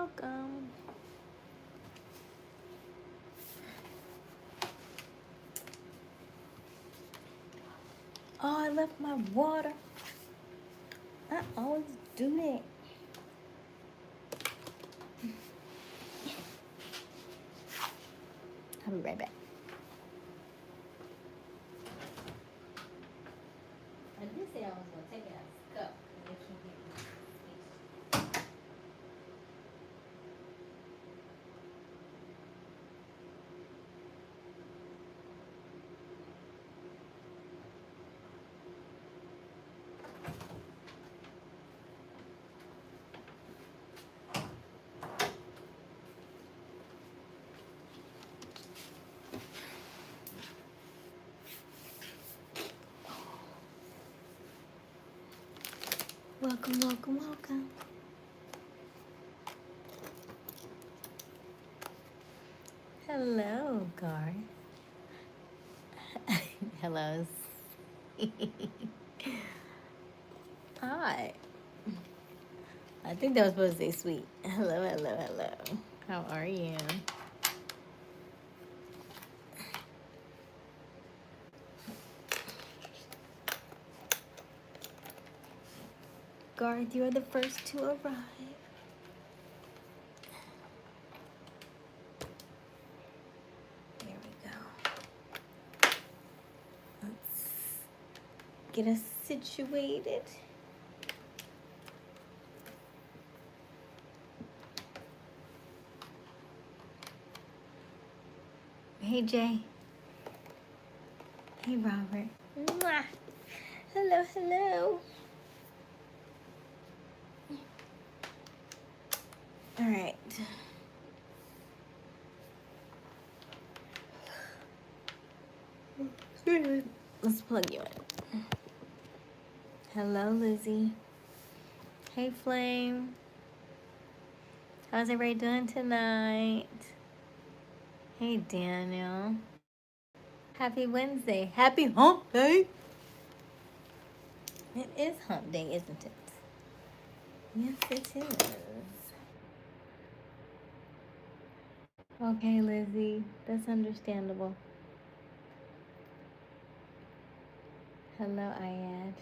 welcome. Oh, I left my water. I always do that. I'll be right back. I did say I was going to take it out of the cup. They can't get it. Welcome, welcome, welcome. Hello, Gar. Hello. Hi. I think that was supposed to say sweet. Hello, hello, hello. How are you? Garth, you are the first to arrive. There we go. Let's get us situated. Hey, Jay. Hey, Robert. Mwah. Hello, hello. All right. Let's plug you in. Hello, Lizzie. Hey, Flame. How's everybody doing tonight? Hey, Daniel. Happy Wednesday. Happy hump day. It is hump day, isn't it? Yes, it is. Okay, Lizzie. That's understandable. Hello, Ayad.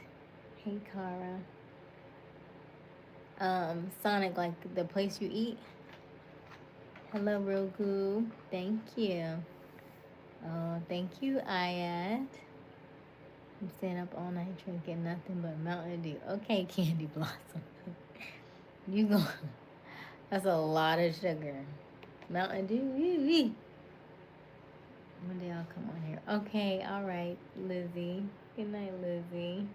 Hey, Kara. Sonic, like the place you eat. Hello, Roku. Thank you. Oh, thank you, Ayad. I'm staying up all night drinking nothing but Mountain Dew. Okay, Candy Blossom. You go. That's a lot of sugar. Mountain Dew. One day I'll come on here. Okay, all right, Lizzie. Good night, Lizzie.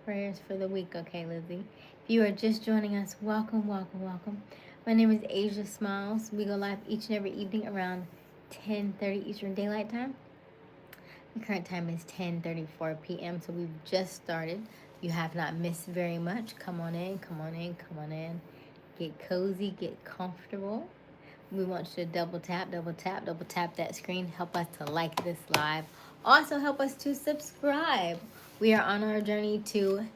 Prayers for the week. Okay, Lizzie. If you are just joining us, welcome, welcome, welcome. My name is Aysia Smiles. We go live each and every evening around 10:30 Eastern Daylight Time. The current time is 10:34 p.m., so we've just started. You have not missed very much. Come on in, come on in, come on in. Get cozy, get comfortable. We want you to double tap, double tap, double tap that screen. Help us to like this live. Also help us to subscribe. We are on our journey to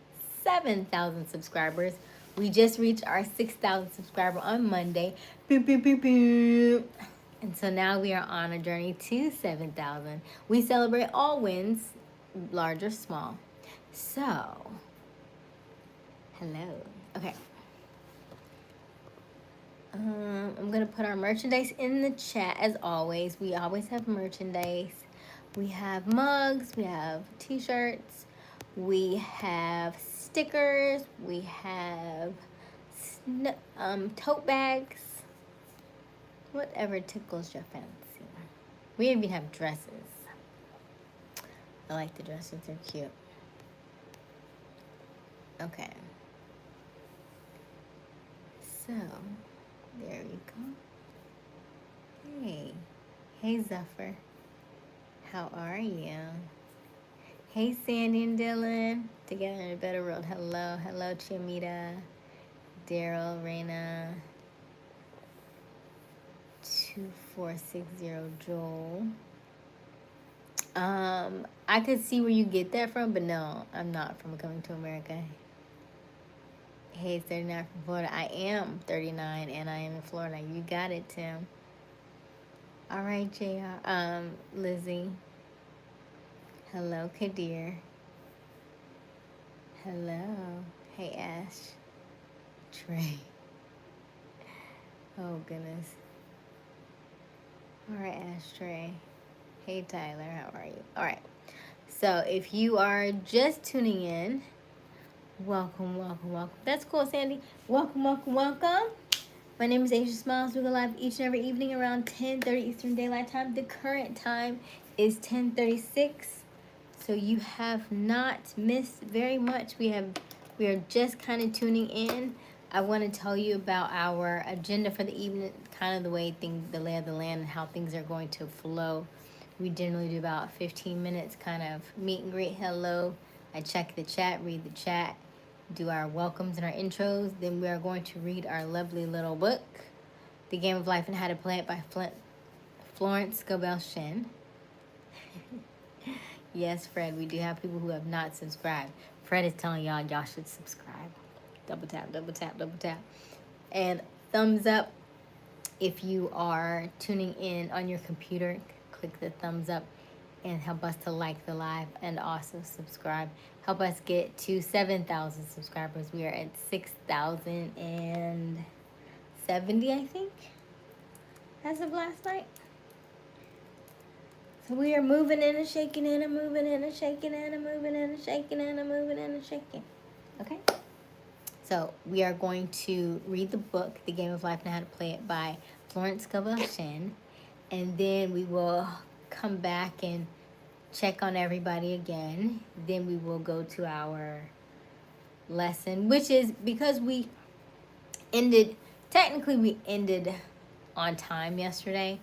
7,000 subscribers. We just reached our 6,000 subscriber on Monday. Boop, boop, boop, boop. And so now we are on a journey to 7,000. We celebrate all wins, large or small. So, hello. Okay. I'm gonna put our merchandise in the chat as always. We always have merchandise. We have mugs, we have t-shirts, we have stickers, we have tote bags, whatever tickles your fancy. We even have dresses. I like the dresses, they're cute. Okay. So, there we go. Hey. Hey, Zephyr. How are you? Hey, Sandy and Dylan. Together in a better world. Hello. Hello, Chimita. Daryl, Raina. 2460 Joel. I could see where you get that from, but no, I'm not from Coming to America. Hey, it's 39 from Florida. I am 39 and I am in Florida. You got it, Tim. All right, JR. Lizzie. Hello, Kadir. Hello. Hey, Ash. Trey. Oh, goodness. All right, Ashtray. Hey, Tyler. How are you? All right. So, if you are just tuning in, welcome, welcome, welcome. That's cool, Sandy. Welcome, welcome, welcome. My name is Aysia Smiles. We go live each and every evening around 10:30 Eastern Daylight Time. The current time is 10:36. So you have not missed very much. We are just kind of tuning in. I want to tell you about our agenda for the evening, kind of the way the lay of the land, and how things are going to flow. We generally do about 15 minutes, kind of meet and greet, hello. I check the chat, read the chat, do our welcomes and our intros. Then we are going to read our lovely little book, The Game of Life and How to Play It by Florence Scovel Shinn. Yes, Fred, we do have people who have not subscribed. Fred is telling y'all should subscribe. Double tap, double tap, double tap. And thumbs up if you are tuning in on your computer. Click the thumbs up and help us to like the live and also subscribe. Help us get to 7,000 subscribers. We are at 6,070, I think, as of last night. So we are moving in and shaking and I'm moving in and shaking and I'm moving in and shaking and I'm moving in and shaking. Okay? So we are going to read the book, The Game of Life and How to Play It by Florence Scovel Shinn. And then we will come back and check on everybody again. Then we will go to our lesson, which is because we ended on time yesterday.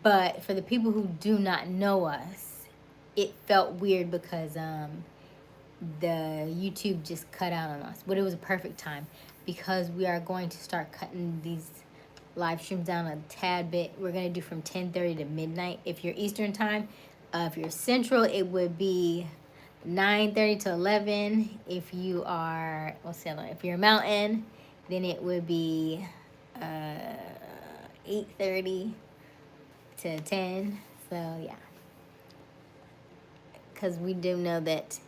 But for the people who do not know us, it felt weird because the YouTube just cut out on us. But it was a perfect time because we are going to start cutting these live streams down a tad bit. We're going to do from 10:30 to midnight. If you're Eastern time, if you're Central, it would be 9:30 to 11. If you are, if you're Mountain, then it would be 8:30 to 10. So yeah, because we do know that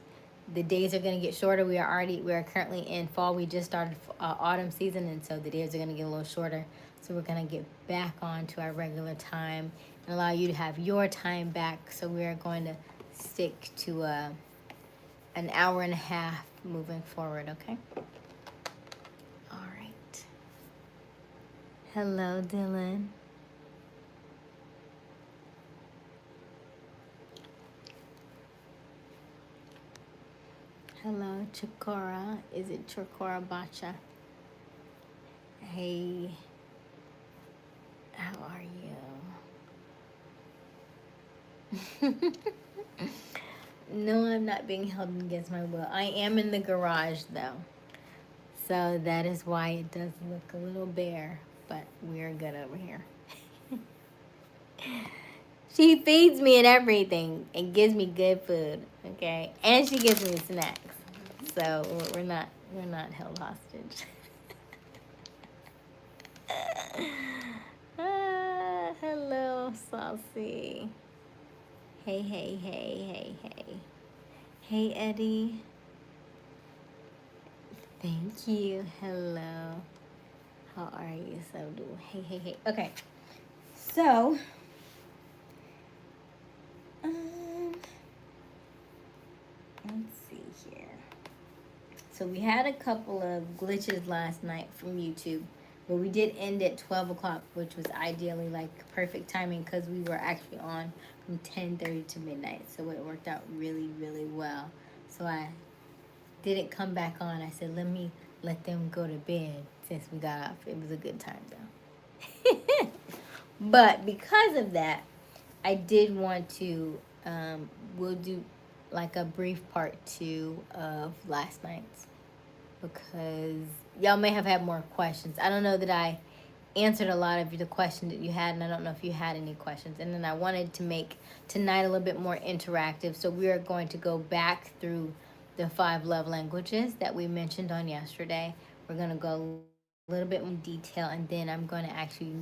the days are going to get shorter. We are currently in fall. We just started autumn season, and so the days are going to get a little shorter. So we're going to get back on to our regular time and allow you to have your time back. So we are going to stick to an hour and a half moving forward, okay? All right. Hello, Dylan. Hello, Chikora. Is it Chikora Bacha? Hey, how are you? No, I'm not being held against my will. I am in the garage, though. So that is why it does look a little bare, but we're good over here. She feeds me and everything and gives me good food, okay? And she gives me snacks. So we're not held hostage. Hello, Saucy. Hey, hey, hey, hey, hey. Hey, Eddie. Thank you. Hello. How are you? So do. Hey, hey, hey. Okay. So, let's see here. So we had a couple of glitches last night from YouTube, but we did end at 12 o'clock, which was ideally like perfect timing because we were actually on from 10:30 to midnight. So it worked out really, really well. So I didn't come back on. I said, let me let them go to bed since we got off. It was a good time though. But because of that, I did want to, we'll do like a brief part 2 of last night's because y'all may have had more questions. I don't know that I answered a lot of the questions that you had, and I don't know if you had any questions. And then I wanted to make tonight a little bit more interactive, so we are going to go back through the 5 love languages that we mentioned on yesterday. We're going to go a little bit more detail, and then I'm going to actually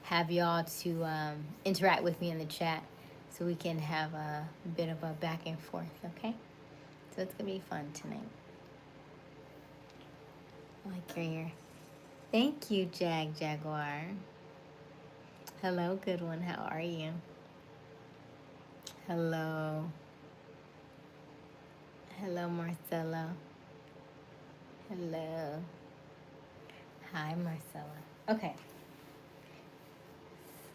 have y'all to interact with me in the chat so we can have a bit of a back and forth, okay? So it's going to be fun tonight. I like your hair. Thank you, Jaguar. Hello, good one. How are you? Hello. Hello, Marcelo. Hello. Hi, Marcella. Okay.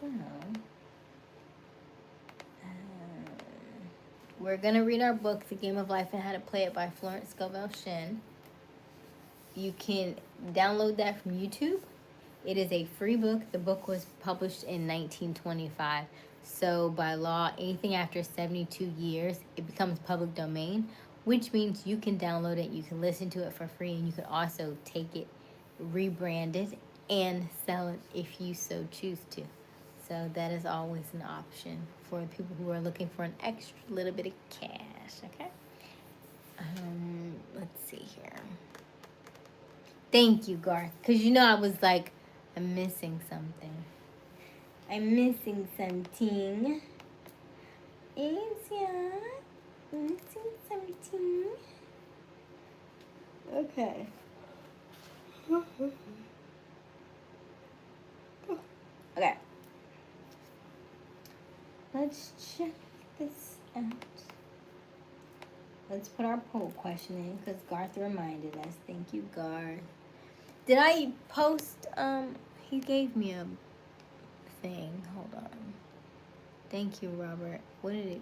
So, we're going to read our book, The Game of Life and How to Play It by Florence Scovel Shinn. You can download that from YouTube. It is a free book. The book was published in 1925. So by law, anything after 72 years, it becomes public domain, which means you can download it, you can listen to it for free, and you can also take it, rebrand it, and sell it if you so choose to. So that is always an option for people who are looking for an extra little bit of cash, okay? Let's see here. Thank you, Garth. Because you know I was like, I'm missing something. I'm missing something. Aysia. Missing something. Okay. Okay. Let's check this out. Let's put our poll question in because Garth reminded us. Thank you, Garth. Did I post, he gave me a thing. Hold on. Thank you, Robert. Where did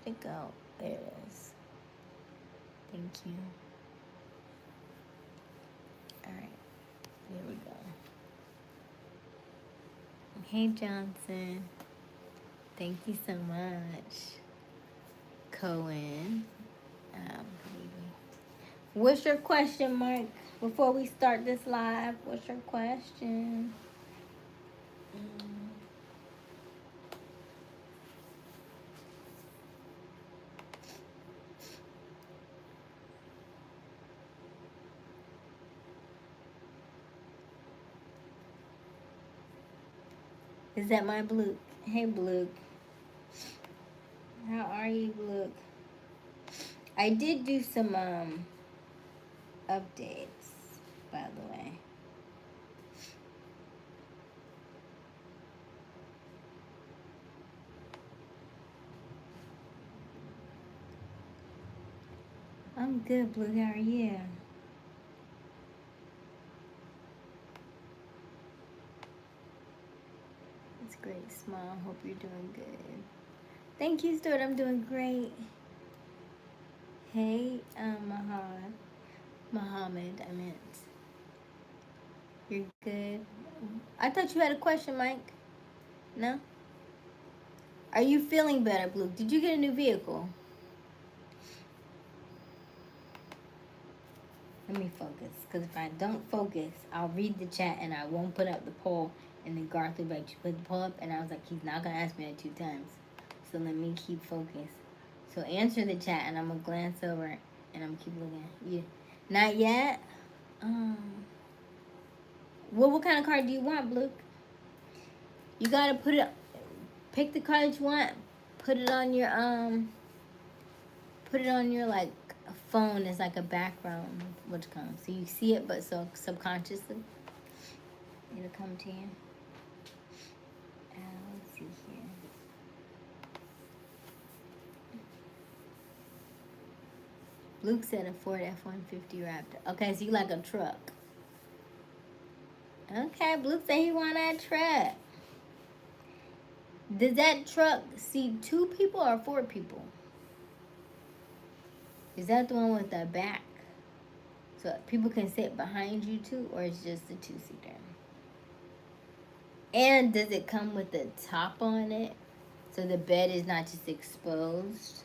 it go? There it is. Thank you. All right. Here we go. Hey, Johnson. Thank you so much. Cohen. What's your question, Mike? Before we start this live, what's your question? Is that my Blue? Hey, Blue. How are you, Blue? I did do some updates, by the way. I'm good, Blue. How are you? It's great. Smile. Hope you're doing good. Thank you, Stuart. I'm doing great. Hey, Muhammad, I meant. You're good. I thought you had a question, Mike. No? Are you feeling better, Blue? Did you get a new vehicle? Let me focus, because if I don't focus, I'll read the chat and I won't put up the poll, and then Garth will be like, you put the poll up, and I was like, he's not going to ask me that 2 times. So let me keep focused. So answer the chat, and I'm going to glance over, and I'm going to keep looking at you. Not yet? What kind of card do you want, Blue? You got to put it, pick the card that you want, put it on your, like, phone as like a background, which comes. So you see it, but so subconsciously, it'll come to you. Let's see here. Luke said a Ford F-150 Raptor. Okay, so you like a truck. Okay, Luke said he want that truck. Does that truck see 2 people or 4 people? Is that the one with the back? So people can sit behind you too, or it's just a 2-seater? And does it come with a top on it? So the bed is not just exposed?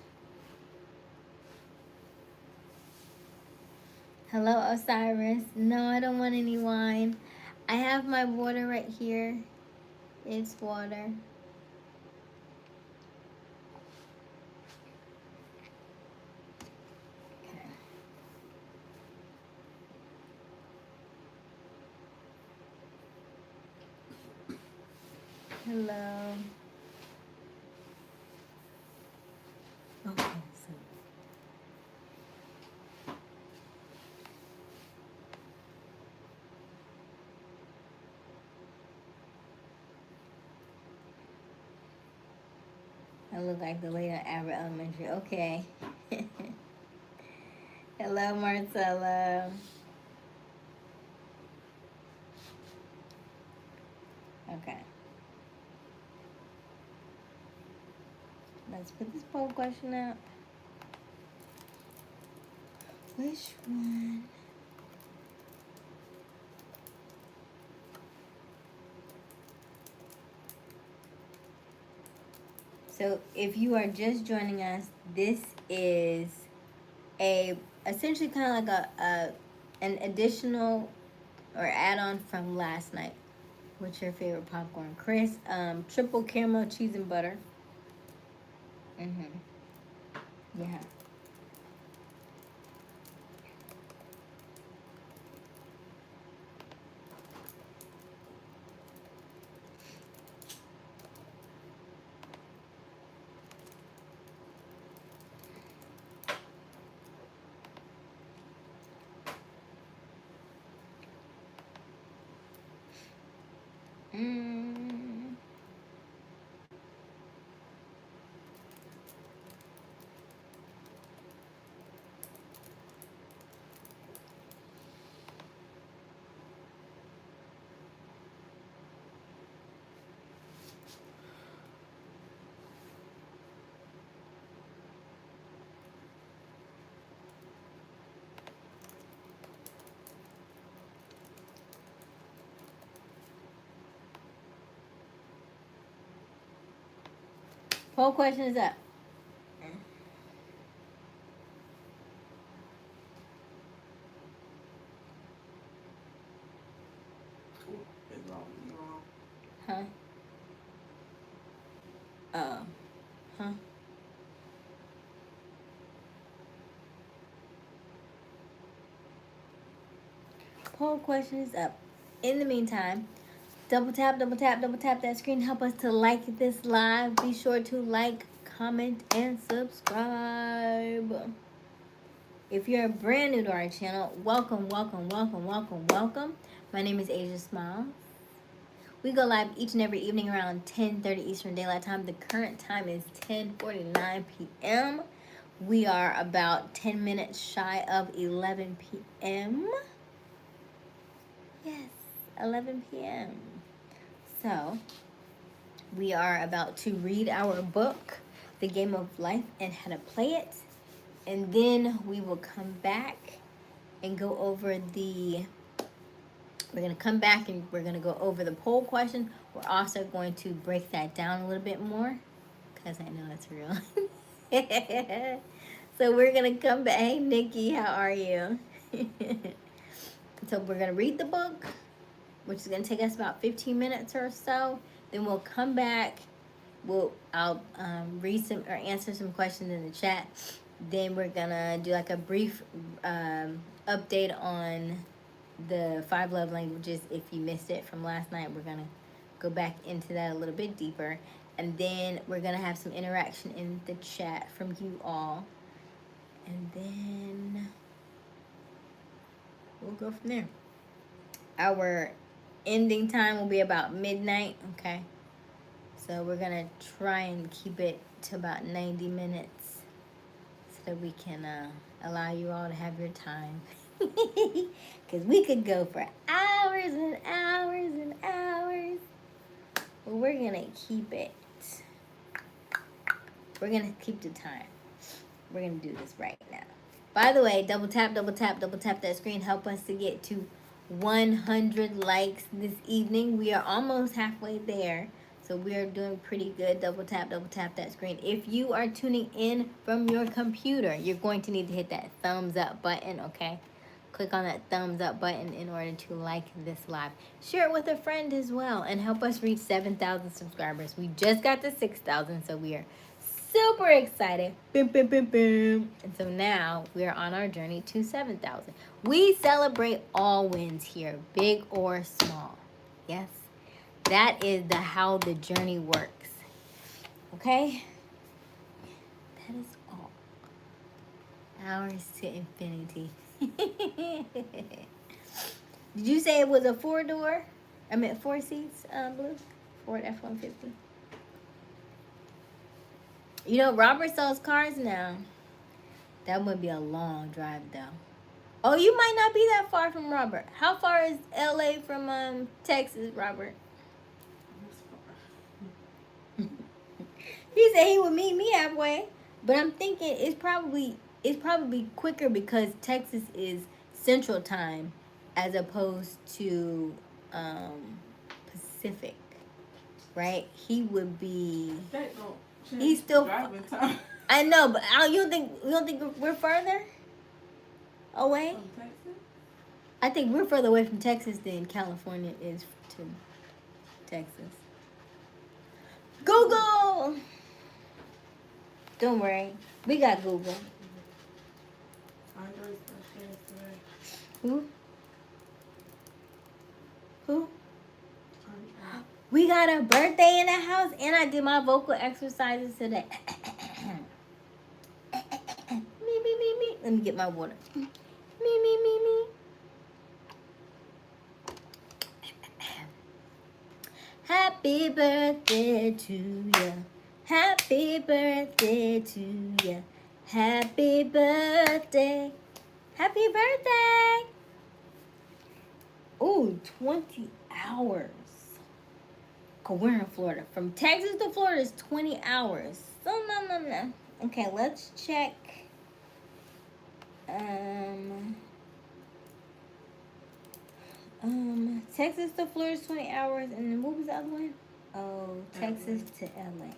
Hello, Osiris. No, I don't want any wine. I have my water right here. It's water. Okay. Hello. Okay, so I look like the lady at Abbott Elementary. Okay. Hello, Marcella. Okay. Let's put this poll question out. Which one? So if you are just joining us, this is a essentially kind of like an additional or add-on from last night. What's your favorite popcorn? Chris, triple caramel cheese and butter. Yeah. Mm. Poll question is up. Huh? Huh? Poll question is up. In the meantime, double tap, double tap, double tap that screen. Help us to like this live. Be sure to like, comment, and subscribe. If you're brand new to our channel, welcome, welcome, welcome, welcome, welcome. My name is Aysia Smile. We go live each and every evening around 10:30 Eastern Daylight Time. The current time is 10:49 p.m. We are about 10 minutes shy of 11 p.m. Yes, 11 p.m. So, we are about to read our book, The Game of Life and How to Play It. And then we will come back and go over we're going to come back and we're going to go over the poll question. We're also going to break that down a little bit more because I know it's real. So we're going to come back. Hey, Nikki, how are you? So we're going to read the book, which is going to take us about 15 minutes or so. Then we'll come back. I'll read some or answer some questions in the chat. Then we're going to do like a brief update on the 5 love languages. If you missed it from last night, we're going to go back into that a little bit deeper. And then we're going to have some interaction in the chat from you all. And then we'll go from there. Our ending time will be about midnight, okay? So we're going to try and keep it to about 90 minutes so that we can allow you all to have your time. Because we could go for hours and hours and hours. But we're going to keep it. We're going to keep the time. We're going to do this right now. By the way, double tap, double tap, double tap that screen. Help us to get to 100 likes this evening. We are almost halfway there. So we are doing pretty good. Double tap that screen. If you are tuning in from your computer, you're going to need to hit that thumbs up button, okay? Click on that thumbs up button in order to like this live. Share it with a friend as well and help us reach 7,000 subscribers. We just got to 6,000, so we are super excited. Boom, boom, boom, boom. And so now we're on our journey to 7,000. We celebrate all wins here, big or small. Yes. That is the how the journey works. Okay? That is all. Hours to infinity. Did you say it was a 4-door? I meant 4 seats, Blue? Ford F-150. You know, Robert sells cars now. That would be a long drive, though. Oh, you might not be that far from Robert. How far is LA from Texas, Robert? He said he would meet me halfway, but I'm thinking it's probably quicker because Texas is Central Time as opposed to Pacific, right? He would be. He's still. I know, but you don't think we're further away? I think we're further away from Texas than California is to Texas. Google. Don't worry, we got Google. Who? Who? We got a birthday in the house, and I did my vocal exercises today. Me. Let me get my water. Me. Happy birthday to you. Happy birthday to you. Happy birthday. Happy birthday. Ooh, 20 hours. Cause we're in Florida. From Texas to Florida is 20 hours. So no. Okay, let's check. Texas to Florida is 20 hours, and then what was the other one? Oh, Texas to LA.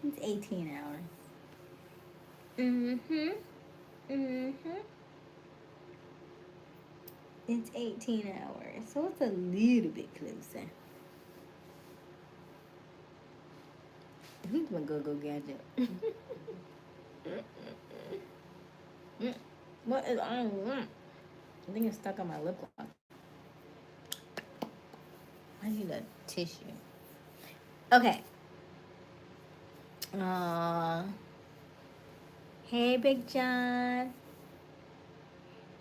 It's 18 hours. It's 18 hours, so it's a little bit closer. Who's my go-go gadget? What is on? I think it's stuck on my lip gloss. I need a tissue. Okay. Hey, Big John.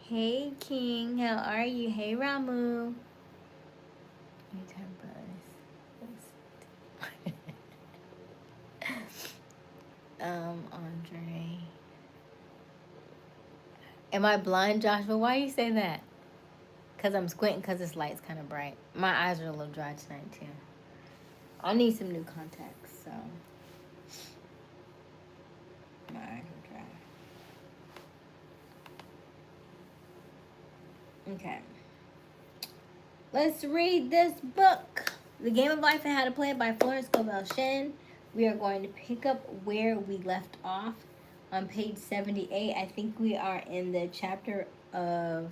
Hey, King. How are you? Hey, Ramu. Andre. Am I blind, Joshua? Why you say that? Because I'm squinting because this light's kind of bright. My eyes are a little dry tonight, too. I need some new contacts, so. My eyes are dry. Okay. Let's read this book. The Game of Life and How to Play It by Florence Scovel Shen. We are going to pick up where we left off on page 78. I think we are in the chapter of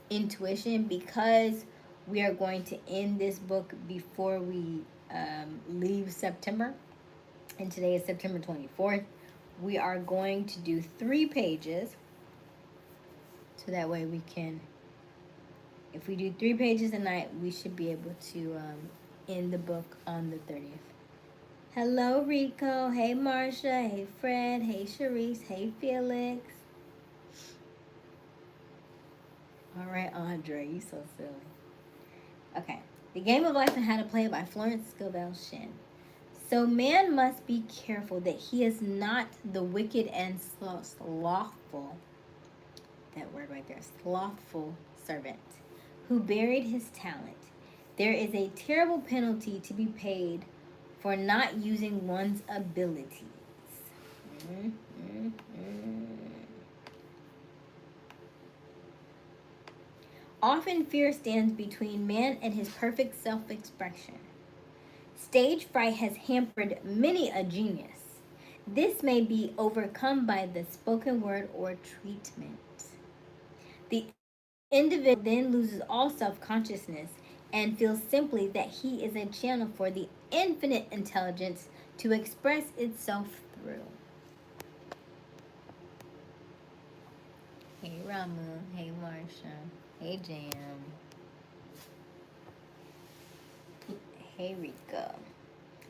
intuition because we are going to end this book before we leave September. And today is September 24th. We are going to do 3 pages. So that way we can, if we do 3 pages a night, we should be able to end the book on the 30th. Hello, Rico. Hey, Marsha. Hey, Fred. Hey, Sharice. Hey, Felix. All right, Andre. You so silly. Okay. The Game of Life and How to Play It by Florence Scovel Shen. So man must be careful that he is not the wicked and slothful, that word right there, slothful servant, who buried his talent. There is a terrible penalty to be paid for not using one's abilities. Often fear stands between man and his perfect self-expression. Stage fright has hampered many a genius. This may be overcome by the spoken word or treatment. The individual then loses all self-consciousness and feels simply that he is a channel for the infinite intelligence to express itself through. Hey Ramu. Hey Marsha. Hey Jam. Hey Rika.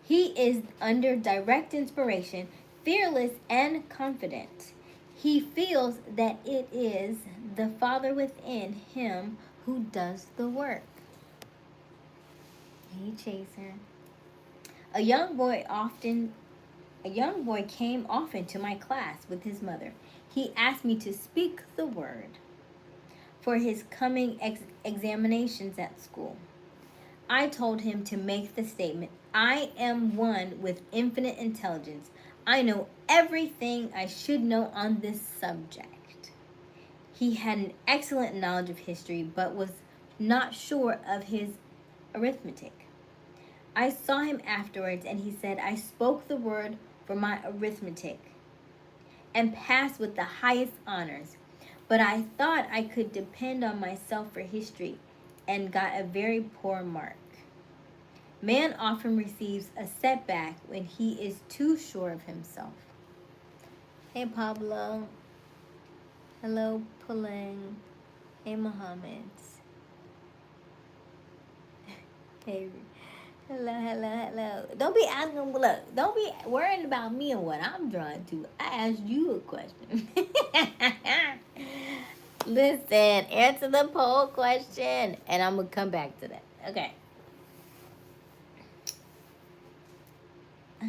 He is under direct inspiration, fearless and confident. He feels that it is the Father within him who does the work. Hey Chaser. A young boy often A young boy came often to my class with his mother. He asked me to speak the word for his coming examinations at school. I told him to make the statement, I am one with infinite intelligence. I know everything I should know on this subject. He had an excellent knowledge of history, but was not sure of his arithmetic. I saw him afterwards, and he said, I spoke the word for my arithmetic and passed with the highest honors. But I thought I could depend on myself for history and got a very poor mark. Man often receives a setback when he is too sure of himself. Hey Pablo. Hello Pulling. Hey Mohammed. Hey. Hello. Don't be asking, look, don't be worrying about me and what I'm trying to. I asked you a question. Listen, answer the poll question, and I'm going to come back to that. Okay. He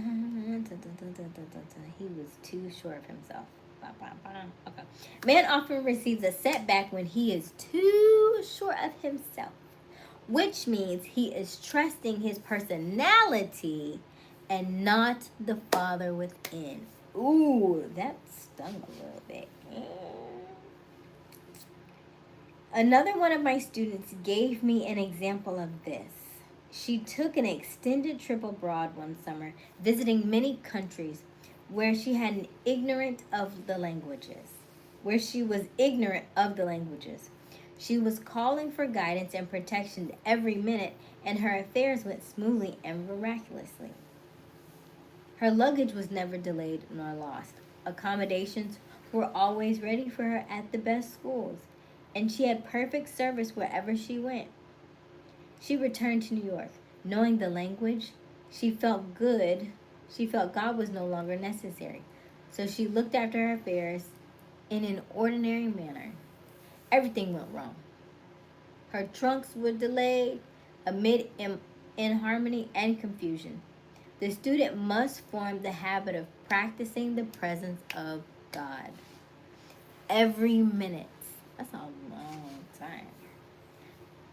was too sure of himself. Okay. Man often receives a setback when he is too sure of himself, which means he is trusting his personality and not the Father within. Ooh, that stung a little bit. Another one of my students gave me an example of this. She took an extended trip abroad one summer, visiting many countries where she had an ignorant of the languages. Where she was ignorant of the languages. She was calling for guidance and protection every minute, and her affairs went smoothly and miraculously. Her luggage was never delayed nor lost. Accommodations were always ready for her at the best schools, and she had perfect service wherever she went. She returned to New York. Knowing the language, she felt good. She felt God was no longer necessary. So she looked after her affairs in an ordinary manner. Everything went wrong. Her trunks were delayed amid inharmony and confusion. The student must form the habit of practicing the presence of God every minute. That's a long time.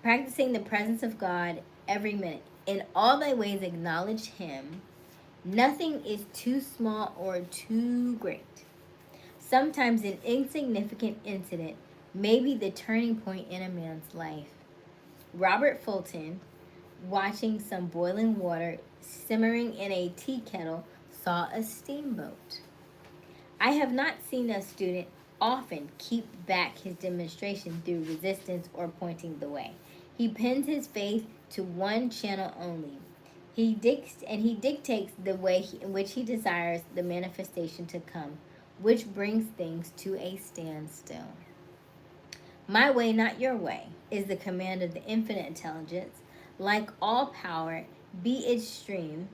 Practicing the presence of God every minute. In all thy ways acknowledge him. Nothing is too small or too great. Sometimes an insignificant incident may be the turning point in a man's life. Robert Fulton, watching some boiling water simmering in a tea kettle, saw a steamboat. I have not seen a student often keep back his demonstration through resistance or pointing the way. He pins his faith to one channel only. He dictates the way in which he desires the manifestation to come, which brings things to a standstill. My way, not your way, is the command of the infinite intelligence. Like all power, be it steam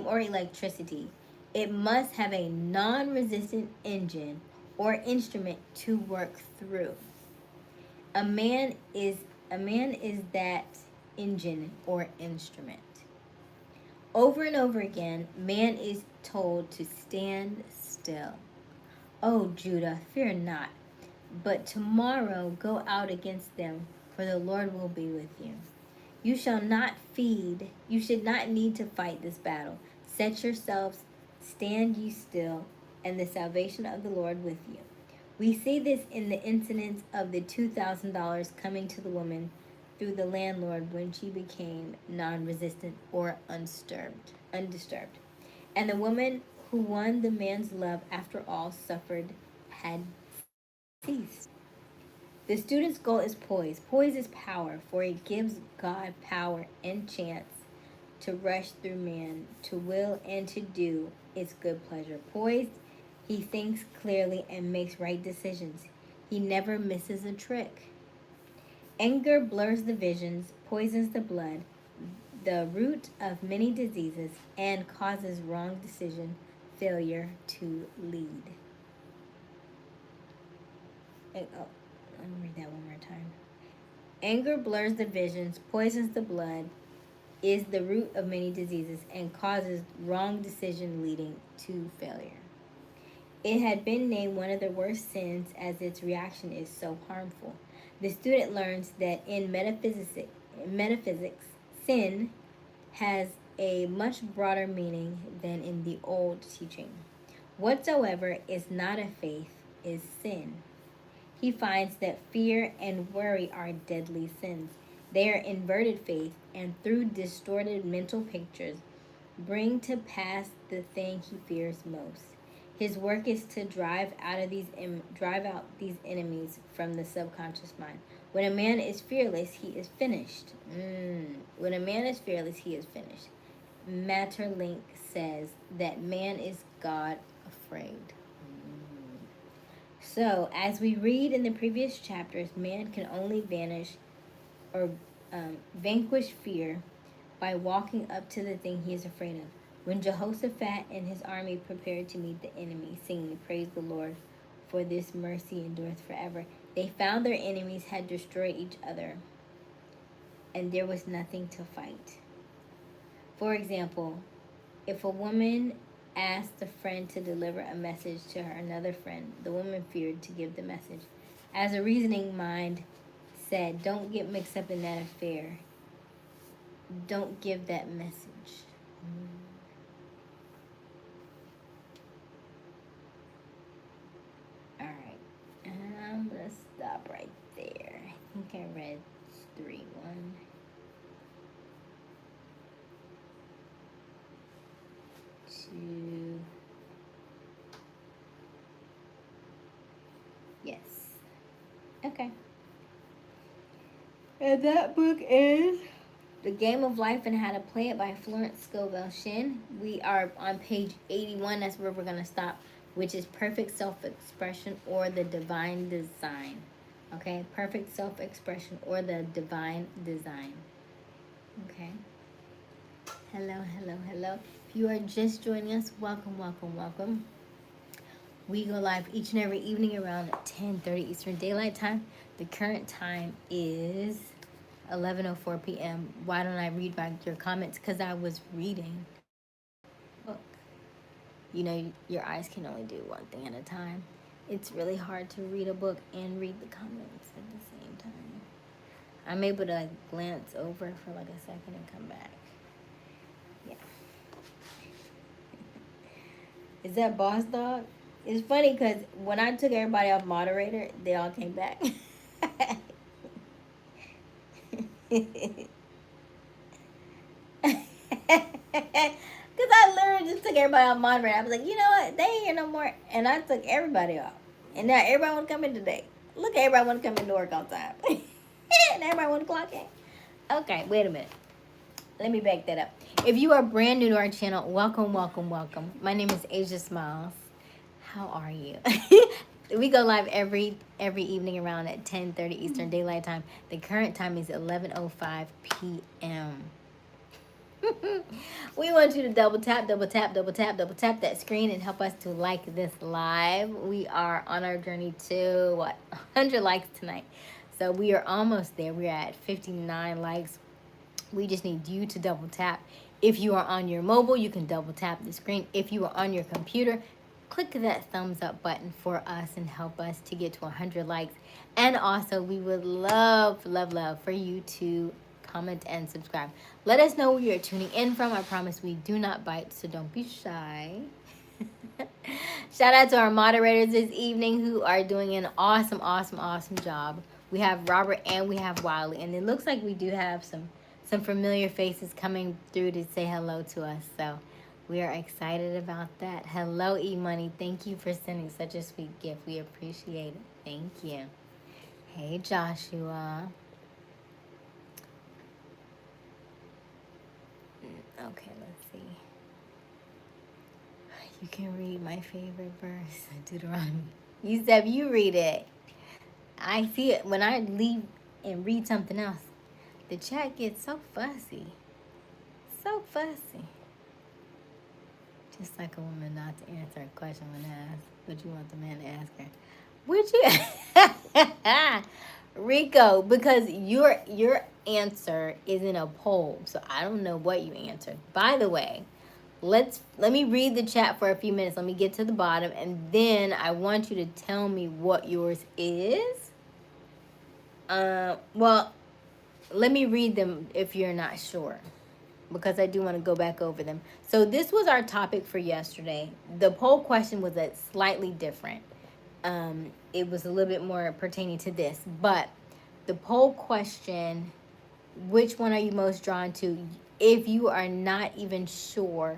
or electricity, it must have a non-resistant engine or instrument to work through. A man is that engine or instrument. Over and over again, man is told to stand still. O Judah, fear not, but tomorrow go out against them, for the Lord will be with you. You should not need to fight this battle. Set yourselves, stand ye still, and the salvation of the Lord with you. We see this in the incident of the $2,000 coming to the woman through the landlord when she became non-resistant or undisturbed. And the woman who won the man's love after all suffered had ceased. The student's goal is poise. Poise is power, for it gives God power and chance to rush through man, to will and to do its good pleasure. Poised, He thinks clearly and makes right decisions. He never misses a trick. Anger blurs the visions, poisons the blood, the root of many diseases, and causes wrong decision failure to lead. Let me read that one more time. Anger blurs the visions, poisons the blood, is the root of many diseases, and causes wrong decision leading to failure. It had been named one of the worst sins as its reaction is so harmful. The student learns that in metaphysics, sin has a much broader meaning than in the old teaching. Whatsoever is not of faith is sin. He finds that fear and worry are deadly sins. They are inverted faith, and through distorted mental pictures, bring to pass the thing he fears most. His work is to drive out these enemies from the subconscious mind. When a man is fearless, he is finished. When a man is fearless, he is finished. Matterlink says that man is God afraid. So, as we read in the previous chapters, man can only or vanquish fear by walking up to the thing he is afraid of. When Jehoshaphat and his army prepared to meet the enemy, singing, "Praise the Lord, for this mercy endureth forever," they found their enemies had destroyed each other, and there was nothing to fight. For example, if a woman asked a friend to deliver a message to her another friend, the woman feared to give the message. As a reasoning mind said, "Don't get mixed up in that affair. Don't give that message." Alright. I'm going to stop right there. I think I read 3:1. Two. Yes. Okay. And that book is The Game of Life and How to Play It by Florence Scovel Shinn. We are on page 81. That's where we're going to stop, which is Perfect Self-Expression or the Divine Design. Okay? Perfect Self-Expression or the Divine Design. Okay? Hello, hello, hello. If you are just joining us, welcome, welcome, welcome. We go live each and every evening around 10:30 Eastern Daylight Time. The current time is 11:04 p.m. Why don't I read back your comments? Because I was reading. Look, you know, your eyes can only do one thing at a time. It's really hard to read a book and read the comments at the same time. I'm able to glance over for like a second and come back. Yeah. Is that Boss Dog? It's funny because when I took everybody off moderator, they all came back. Because I literally just took everybody off moderator. I was like, you know what? They ain't here no more. And I took everybody off. And now everybody want to come in today. Look, everybody want to come into work on time. And everybody want to clock in. Okay, wait a minute. Let me back that up. If you are brand new to our channel, welcome, welcome, welcome. My name is Aysia Smiles. How are you? We go live every evening around at 10:30 Eastern Daylight Time. The current time is 11:05 p.m. We want you to double tap that screen and help us to like this live. We are on our journey to 100 likes tonight. So we are almost there. We're at 59 likes. We just need you to double tap. If you are on your mobile, you can double tap the screen. If you are on your computer, click that thumbs up button for us and help us to get to 100 likes. And also, we would love, love, love for you to comment and subscribe. Let us know where you're tuning in from. I promise we do not bite, so don't be shy. Shout out to our moderators this evening who are doing an awesome, awesome, awesome job. We have Robert and we have Wiley. And it looks like we do have some familiar faces coming through to say hello to us. So we are excited about that. Hello, E-Money. Thank you for sending such a sweet gift. We appreciate it. Thank you. Hey, Joshua. Okay, let's see. You can read my favorite verse, Deuteronomy. You said you read it. I see it when I leave and read something else. The chat gets so fussy. So fussy. Just like a woman not to answer a question when asked, but you want the man to ask her. Would you? Rico, because your answer is in a poll, so I don't know what you answered. By the way, let me read the chat for a few minutes. Let me get to the bottom, and then I want you to tell me what yours is. Well, let me read them if you're not sure, because I do want to go back over them. So this was our topic for yesterday. The poll question was slightly different. It was a little bit more pertaining to this, but the poll question, which one are you most drawn to? If you are not even sure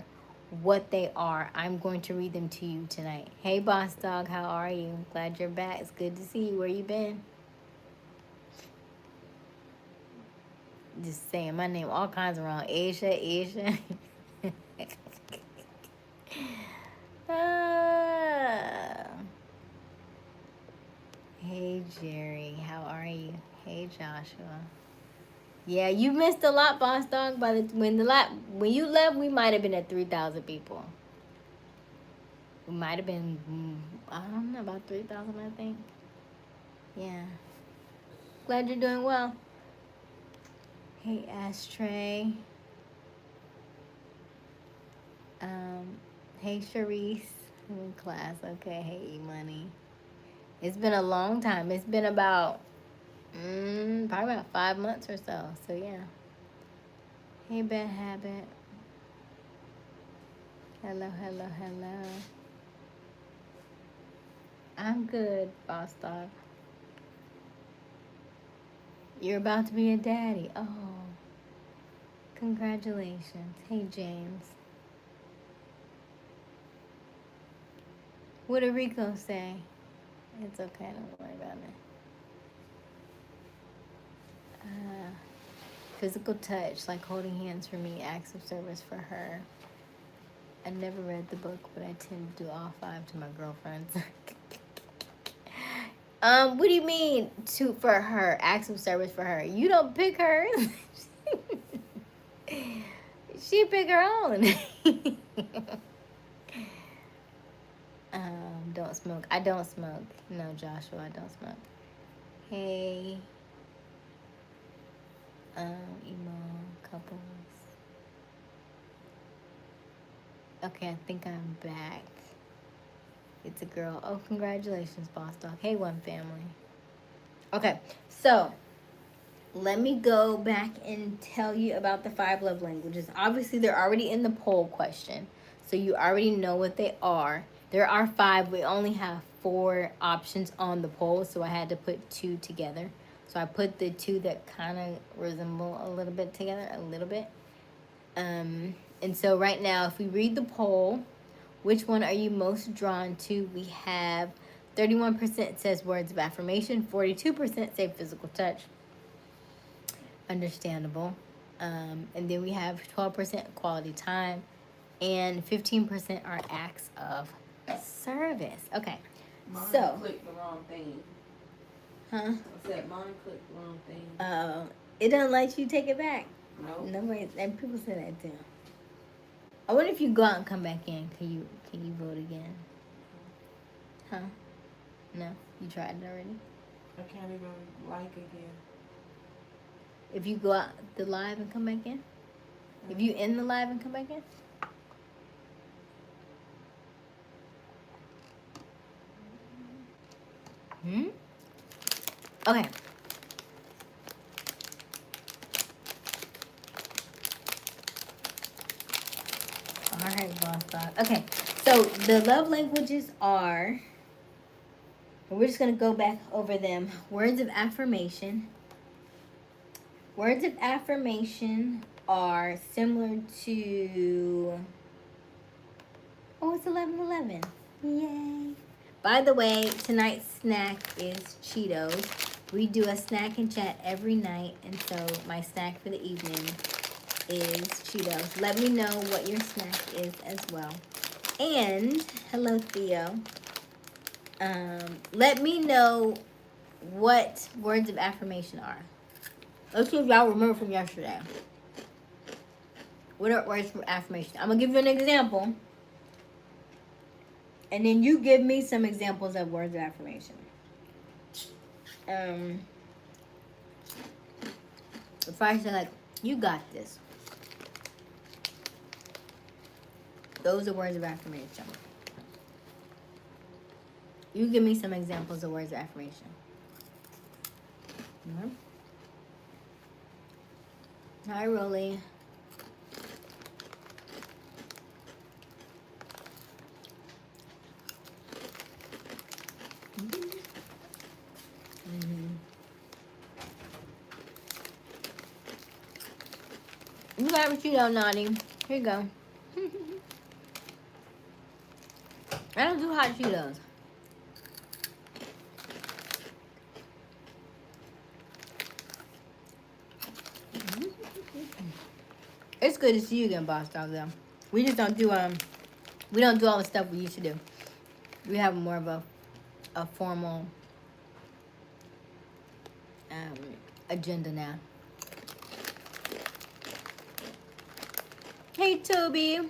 what they are, I'm going to read them to you tonight. Hey, Boss Dog, how are you? Glad you're back. It's good to see you. Where you been? Just saying my name all kinds of wrong. Aysia. Hey, Jerry, how are you? Hey, Joshua. Yeah, you missed a lot, Boss Dog. When you left, we might have been at 3,000 people. We might have been, I don't know, about 3,000, I think. Yeah. Glad you're doing well. Hey, Ashtray. Hey, Sharice. I'm in class. Okay. Hey, E-Money. It's been a long time. It's been about, probably about 5 months or so. So, yeah. Hey, Bad Habit. Hello. I'm good, Boss Dog. You're about to be a daddy. Oh, congratulations. Hey, James. What did Rico say? It's okay. Don't worry about it. Physical touch, like holding hands for me, acts of service for her. I never read the book, but I tend to do all 5 to my girlfriends. What do you mean for her? Acts of service for her. You don't pick her. She pick her own. Don't smoke. I don't smoke. No, Joshua, I don't smoke. Hey. Emo couples. Okay, I think I'm back. It's a girl. Oh, congratulations, Boss Dog. Hey, One Family. Okay, so let me go back and tell you about the 5 love languages. Obviously, they're already in the poll question, so you already know what they are. There are 5. We only have 4 options on the poll, so I had to put 2 together. So I put the 2 that kind of resemble a little bit together, a little bit. And so right now, if we read the poll, which one are you most drawn to? We have 31% says words of affirmation, 42% say physical touch. Understandable. And then we have 12% quality time, and 15% are acts of service. Okay. Mine so clicked the wrong thing. Huh? I said mine clicked the wrong thing. It doesn't let you take it back. No. Nobody, and people say that too. I wonder if you go out and come back in, can you vote again? Huh? No? You tried it already? I can't even like again. If you go out the live and come back in? If you end the live and come back in? Okay. All right, Boss Dog. Okay, so the love languages are, we're just going to go back over them. Words of affirmation. Words of affirmation are similar to, oh, it's 11:11. Yay. By the way, tonight's snack is Cheetos. We do a snack and chat every night, and so my snack for the evening is Cheetos. Let me know what your snack is as well. And hello, Theo. Let me know what words of affirmation are. Let's see if y'all remember from yesterday. What are words of affirmation? I'm gonna give you an example, and then you give me some examples of words of affirmation. If I say like, "You got this," those are words of affirmation. You give me some examples of words of affirmation. Mm-hmm. Hi, Rolly. Mm-hmm. You got what you don't, Naughty. Here you go. I don't do hot Cheetos. It's good to see you again, Boss Dog. Though we just don't do we don't do all the stuff we used to do. We have more of a formal agenda now. Hey, Toby.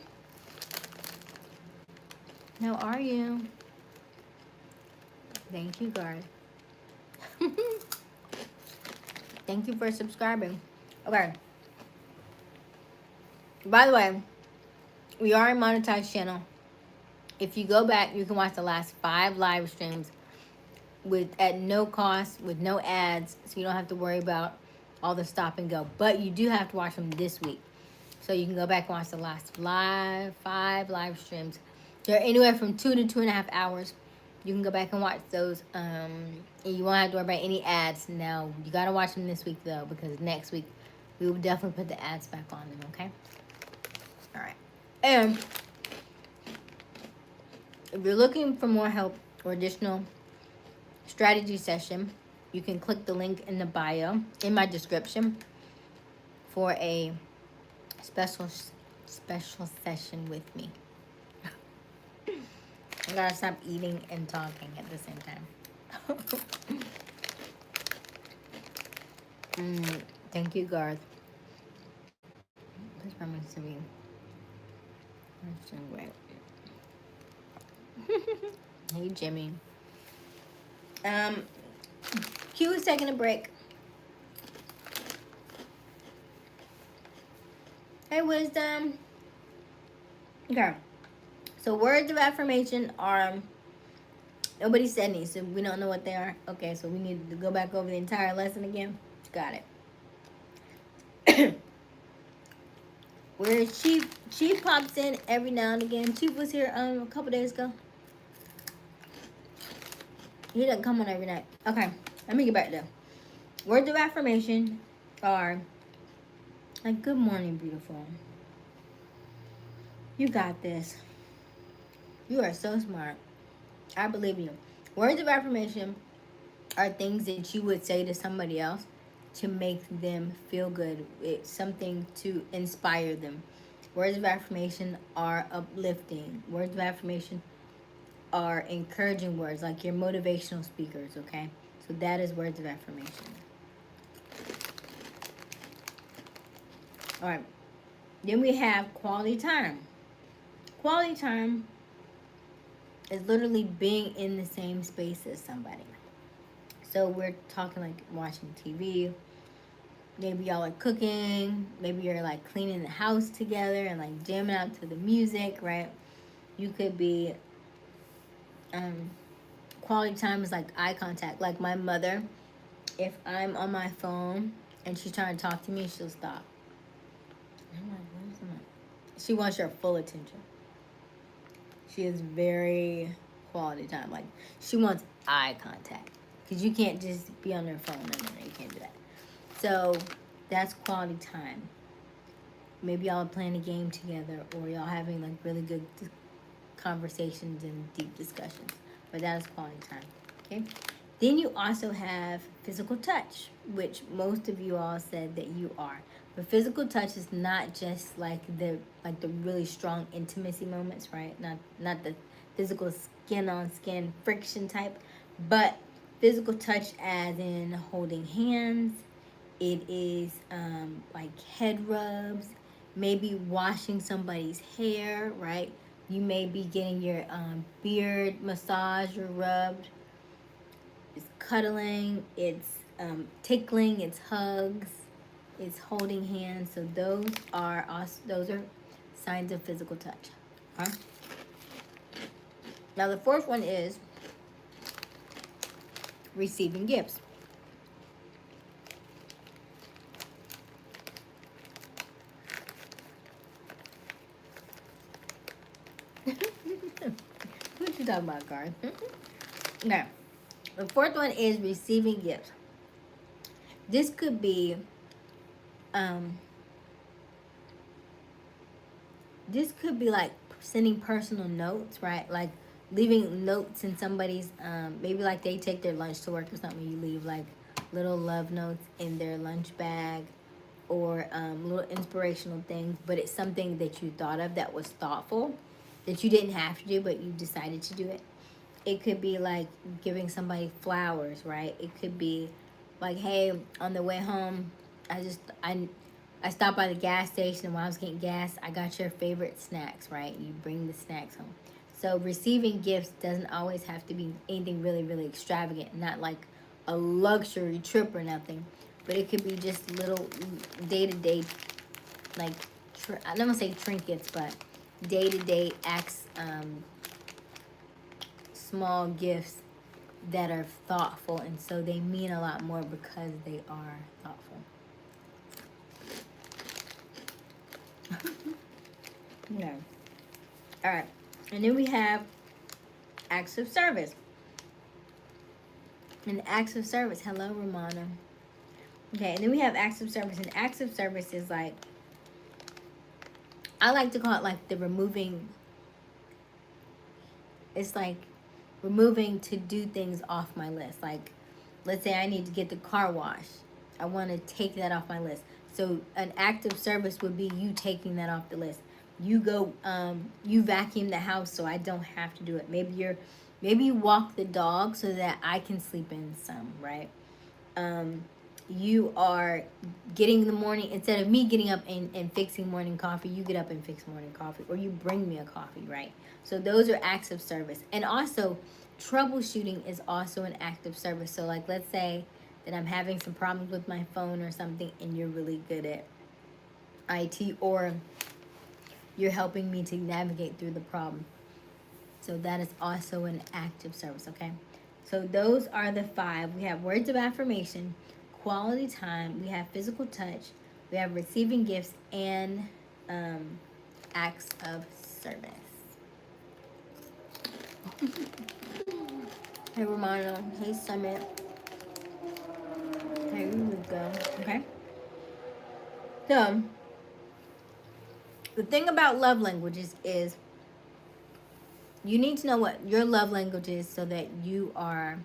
How are you? Thank you, Garth. Thank you for subscribing. Okay. By the way, we are a monetized channel. If you go back, you can watch the last 5 live streams at no cost, with no ads, so you don't have to worry about all the stop and go. But you do have to watch them this week. So you can go back and watch the last 5 live streams. They're anywhere from 2 to 2.5 hours. You can go back and watch those. And you won't have to worry about any ads. Now, you got to watch them this week, though, because next week we will definitely put the ads back on them, okay? All right. And if you're looking for more help or additional strategy session, you can click the link in the bio, in my description, for a special session with me. I gotta stop eating and talking at the same time. Thank you, Garth. This reminds me. Hey, Jimmy. Q is taking a break. Hey, Wisdom. Okay. So words of affirmation are, nobody said any, so we don't know what they are. Okay, so we need to go back over the entire lesson again. Got it. Where Chief pops in every now and again. Chief was here a couple days ago. He doesn't come on every night. Okay, let me get back there. Words of affirmation are like, good morning, beautiful. You got this. You are so smart. I believe you. Words of affirmation are things that you would say to somebody else to make them feel good. It's something to inspire them. Words of affirmation are uplifting. Words of affirmation are encouraging words, like your motivational speakers, okay? So that is words of affirmation. All right. Then we have quality time. Quality time is literally being in the same space as somebody. So we're talking like watching TV. Maybe y'all are cooking. Maybe you're like cleaning the house together and like jamming out to the music, right? You could be, quality time is like eye contact. Like my mother, if I'm on my phone and she's trying to talk to me, she'll stop. I'm like, where's the? She wants your full attention. She is very quality time. Like, she wants eye contact. Because you can't just be on their phone. No, you can't do that. So, that's quality time. Maybe y'all are playing a game together, or y'all having like really good conversations and deep discussions. But that is quality time. Okay? Then you also have physical touch, which most of you all said that you are. But physical touch is not just like the really strong intimacy moments, right? Not the physical skin on skin friction type, but physical touch as in holding hands. It is like head rubs, maybe washing somebody's hair, right? You may be getting your beard massaged or rubbed. It's cuddling, it's tickling, it's hugs, it's holding hands. So those are signs of physical touch. Okay? Now the fourth one is receiving gifts. What you talking about, Garth? Now, the fourth one is receiving gifts. This could be um like sending personal notes, right? Like leaving notes in somebody's maybe like they take their lunch to work or something, you leave like little love notes in their lunch bag, or little inspirational things, but it's something that you thought of that was thoughtful, that you didn't have to do but you decided to do it. It could be like giving somebody flowers, right? It could be like, hey, on the way home, I stopped by the gas station, and while I was getting gas, I got your favorite snacks, right? You bring the snacks home. So receiving gifts doesn't always have to be anything really, really extravagant, not like a luxury trip or nothing, but it could be just little day-to-day, like, I don't want to say trinkets, but day-to-day acts, small gifts that are thoughtful, and so they mean a lot more because they are thoughtful. Yeah. All right. And then we have acts of service. And acts of service. Hello, Romana. Okay. And then we have acts of service. And acts of service is like, I like to call it like the removing. It's like removing to do things off my list. Like, let's say I need to get the car washed. I want to take that off my list. So an act of service would be you taking that off the list. You go, you vacuum the house so I don't have to do it. Maybe you walk the dog so that I can sleep in some, right? You are getting the morning, instead of me getting up and fixing morning coffee, you get up and fix morning coffee, or you bring me a coffee, right? So those are acts of service. And also, troubleshooting is also an act of service. So like, let's say that I'm having some problems with my phone or something, and you're really good at IT, or you're helping me to navigate through the problem. So that is also an act of service, okay? So those are the 5. We have words of affirmation, quality time, we have physical touch, we have receiving gifts, and acts of service. Hey, Romano. Hey, Summit. Here we go. Okay. So, the thing about love languages is you need to know what your love language is so that you are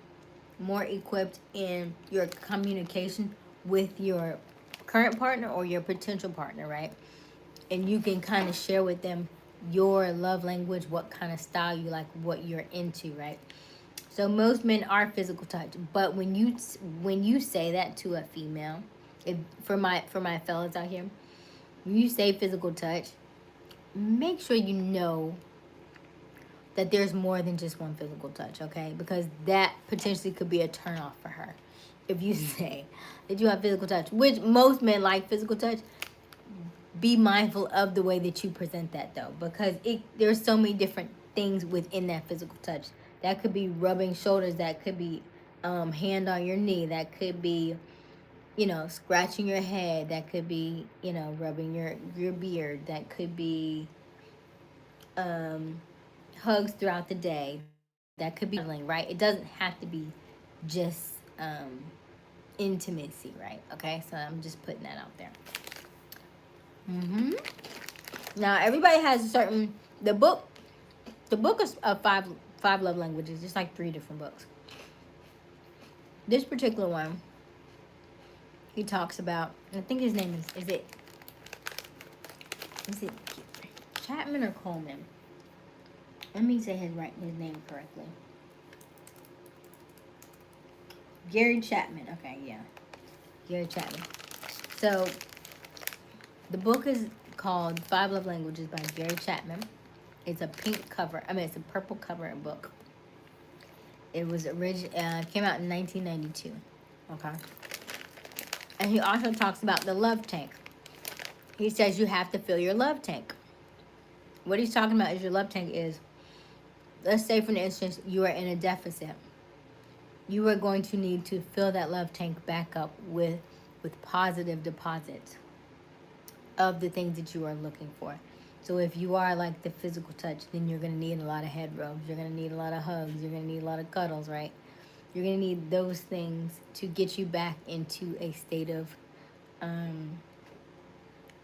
more equipped in your communication with your current partner or your potential partner, right? And you can kind of share with them your love language, what kind of style you like, what you're into, right? So most men are physical touch, but when you say that to a female, if for my fellas out here, when you say physical touch, make sure you know that there's more than just one physical touch, okay? Because that potentially could be a turnoff for her. If you say that you have physical touch, which most men like physical touch, be mindful of the way that you present that though, because there's so many different things within that physical touch. That could be rubbing shoulders, that could be hand on your knee, that could be, scratching your head, that could be, rubbing your beard, that could be hugs throughout the day, that could be cuddling, right? It doesn't have to be just intimacy, right? Okay, so I'm just putting that out there. Now everybody has a certain the book is of five love languages. It's like 3 different books. This particular one, he talks about, I think his name is it Is it Chapman or Coleman? Let me say his name correctly. Gary Chapman. Okay, yeah. Gary Chapman. So the book is called Five Love Languages by Gary Chapman. It's a pink cover. It's a purple cover book. It was came out in 1992. Okay. And he also talks about the love tank. He says you have to fill your love tank. What he's talking about is your love tank is, let's say for instance, you are in a deficit. You are going to need to fill that love tank back up with positive deposits of the things that you are looking for. So if you are like the physical touch, then you're going to need a lot of head rubs. You're going to need a lot of hugs. You're going to need a lot of cuddles, right? You're going to need those things to get you back into a state of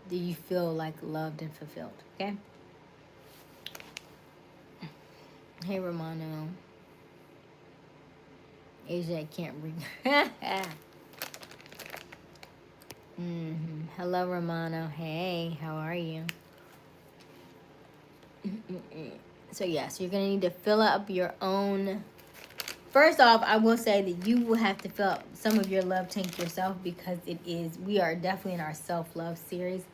do you feel like loved and fulfilled, okay? Hey, Romano. Asia, I can't read. Hello, Romano. Hey, how are you? So, yes, you're going to need to fill up your own. First off, I will say that you will have to fill up some of your love tank yourself, because we are definitely in our self-love series.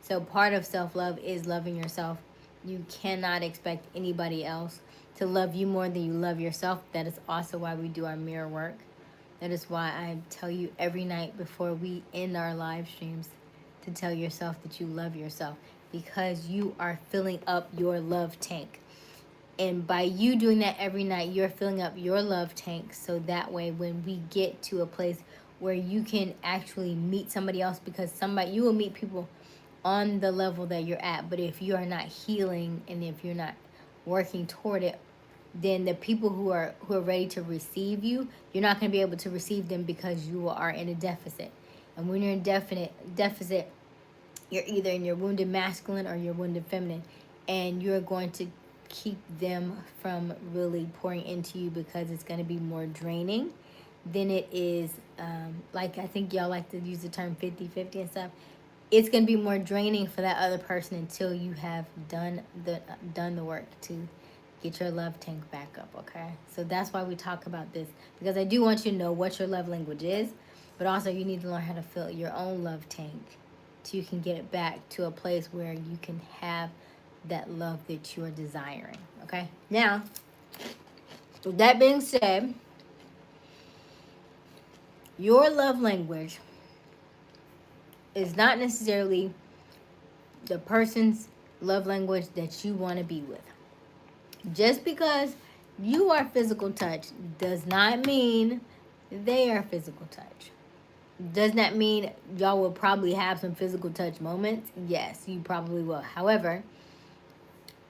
So part of self-love is loving yourself. You cannot expect anybody else to love you more than you love yourself. That is also why we do our mirror work. That is why I tell you every night before we end our live streams to tell yourself that you love yourself, because you are filling up your love tank. And by you doing that every night, you're filling up your love tank, so that way when we get to a place where you can actually meet somebody else, because you will meet people on the level that you're at, but if you are not healing and if you're not working toward it, then the people who are ready to receive you, you're not going to be able to receive them, because you are in a deficit. And when you're in deficit, you're either in your wounded masculine or your wounded feminine, and you're going to keep them from really pouring into you, because it's going to be more draining than it is, like I think y'all like to use the term 50-50 and stuff. It's going to be more draining for that other person until you have done the work to get your love tank back up, okay? So that's why we talk about this, because I do want you to know what your love language is, but also you need to learn how to fill your own love tank so you can get it back to a place where you can have that love that you are desiring, okay? Now, with that being said, your love language is not necessarily the person's love language that you want to be with. Just because you are physical touch does not mean they are physical touch. Does that mean y'all will probably have some physical touch moments? Yes, you probably will. However,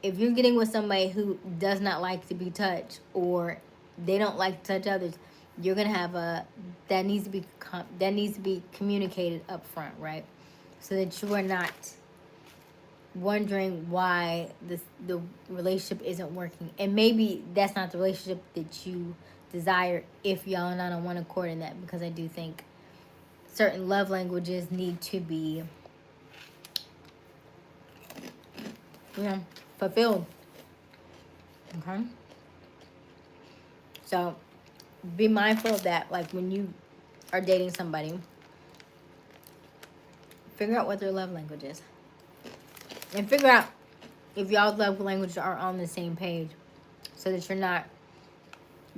if you're getting with somebody who does not like to be touched, or they don't like to touch others, you're gonna have that needs to be communicated up front, right? So that you are not wondering why the relationship isn't working, and maybe that's not the relationship that you desire if y'all are not on one accord in that, because I do think certain love languages need to be, fulfilled. Okay, so be mindful of that. Like when you are dating somebody, figure out what their love language is, and figure out if y'all's love languages are on the same page, so that you're not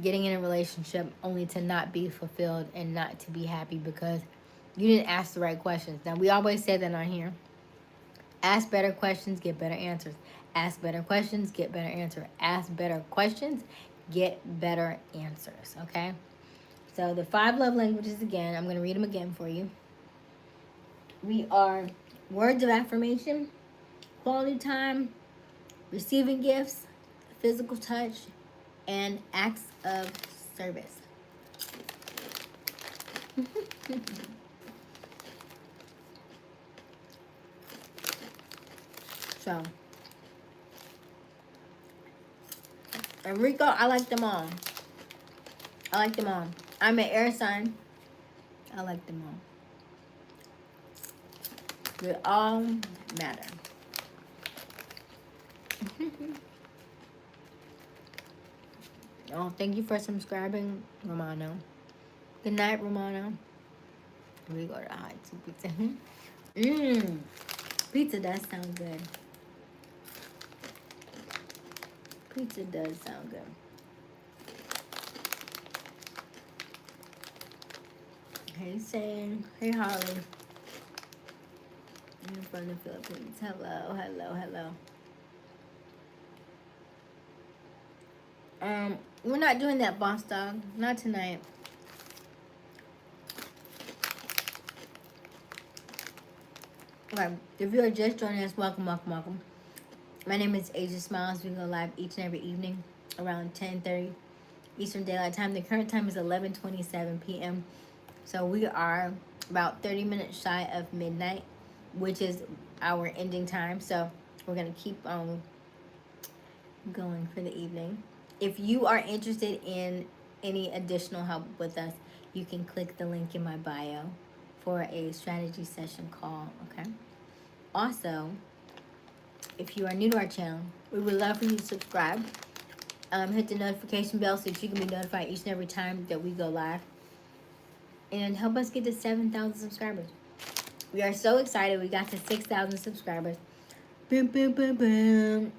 getting in a relationship only to not be fulfilled and not to be happy because you didn't ask the right questions. Now, we always say that on here. Ask better questions, get better answers. Ask better questions, get better answers. Ask better questions, get better answers, okay? So the 5 love languages, again, I'm going to read them again for you. We are words of affirmation, quality time, receiving gifts, physical touch, and acts of service. So, Enrico, I like them all. I'm an air sign. I like them all. They all matter. Oh, thank you for subscribing, Romano. Good night, Romano. We go to hot tea pizza. Mmm. Pizza does sound good. Pizza does sound good. Hey, Shane. Hey, Holly. I'm from the Philippines. Hello, hello, hello. We're not doing that, boss dog. Not tonight. Okay, if you are just joining us, welcome, welcome, welcome. My name is Aysia Smiles. We go live each and every evening around 10:30 Eastern Daylight Time. The current time is 11:27 p.m. So we are about 30 minutes shy of midnight, which is our ending time. So we're gonna keep on going for the evening. If you are interested in any additional help with us, you can click the link in my bio for a strategy session call. Okay. Also, if you are new to our channel, we would love for you to subscribe. Hit the notification bell so that you can be notified each and every time that we go live. And help us get to 7,000 subscribers. We are so excited. We got to 6,000 subscribers. Boom, boom, boom, boom.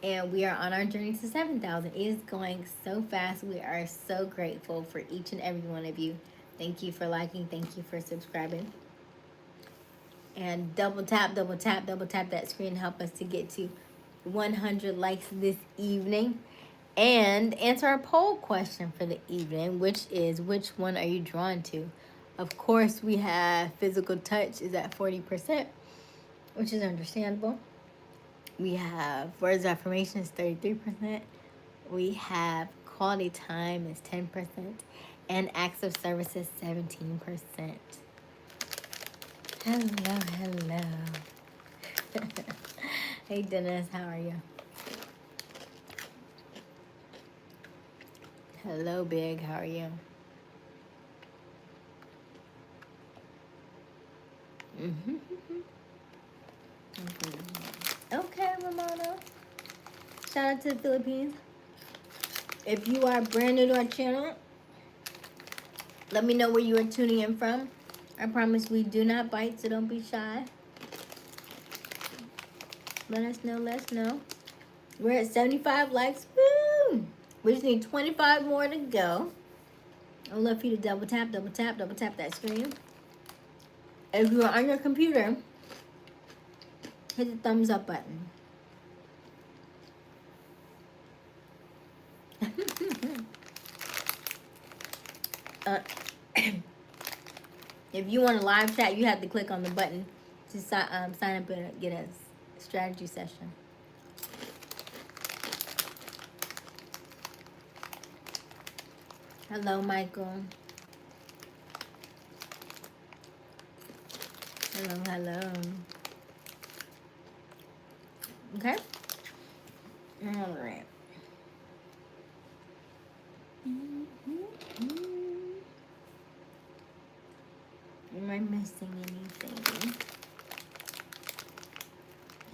And we are on our journey to 7,000. It is going so fast. We are so grateful for each and every one of you. Thank you for liking. Thank you for subscribing. And double tap that screen. Help us to get to 100 likes this evening. And answer our poll question for the evening, which is, which one are you drawn to? Of course, we have physical touch is at 40%, which is understandable. We have words of affirmation is 33%. We have quality time is 10%. And acts of service is 17%. Hello, hello. Hey, Dennis, how are you? Hello, Big, how are you? Okay, Romano. Shout out to the Philippines. If you are brand new to our channel, let me know where you are tuning in from. I promise we do not bite, so don't be shy. Let us know, let us know. We're at 75 likes. Woo! We just need 25 more to go. I'd love for you to double tap that screen. If you are on your computer, hit the thumbs up button. If you want a live chat, you have to click on the button to sign up and get a strategy session. Hello, Michael. Hello, hello. Okay? All right. Am I missing anything?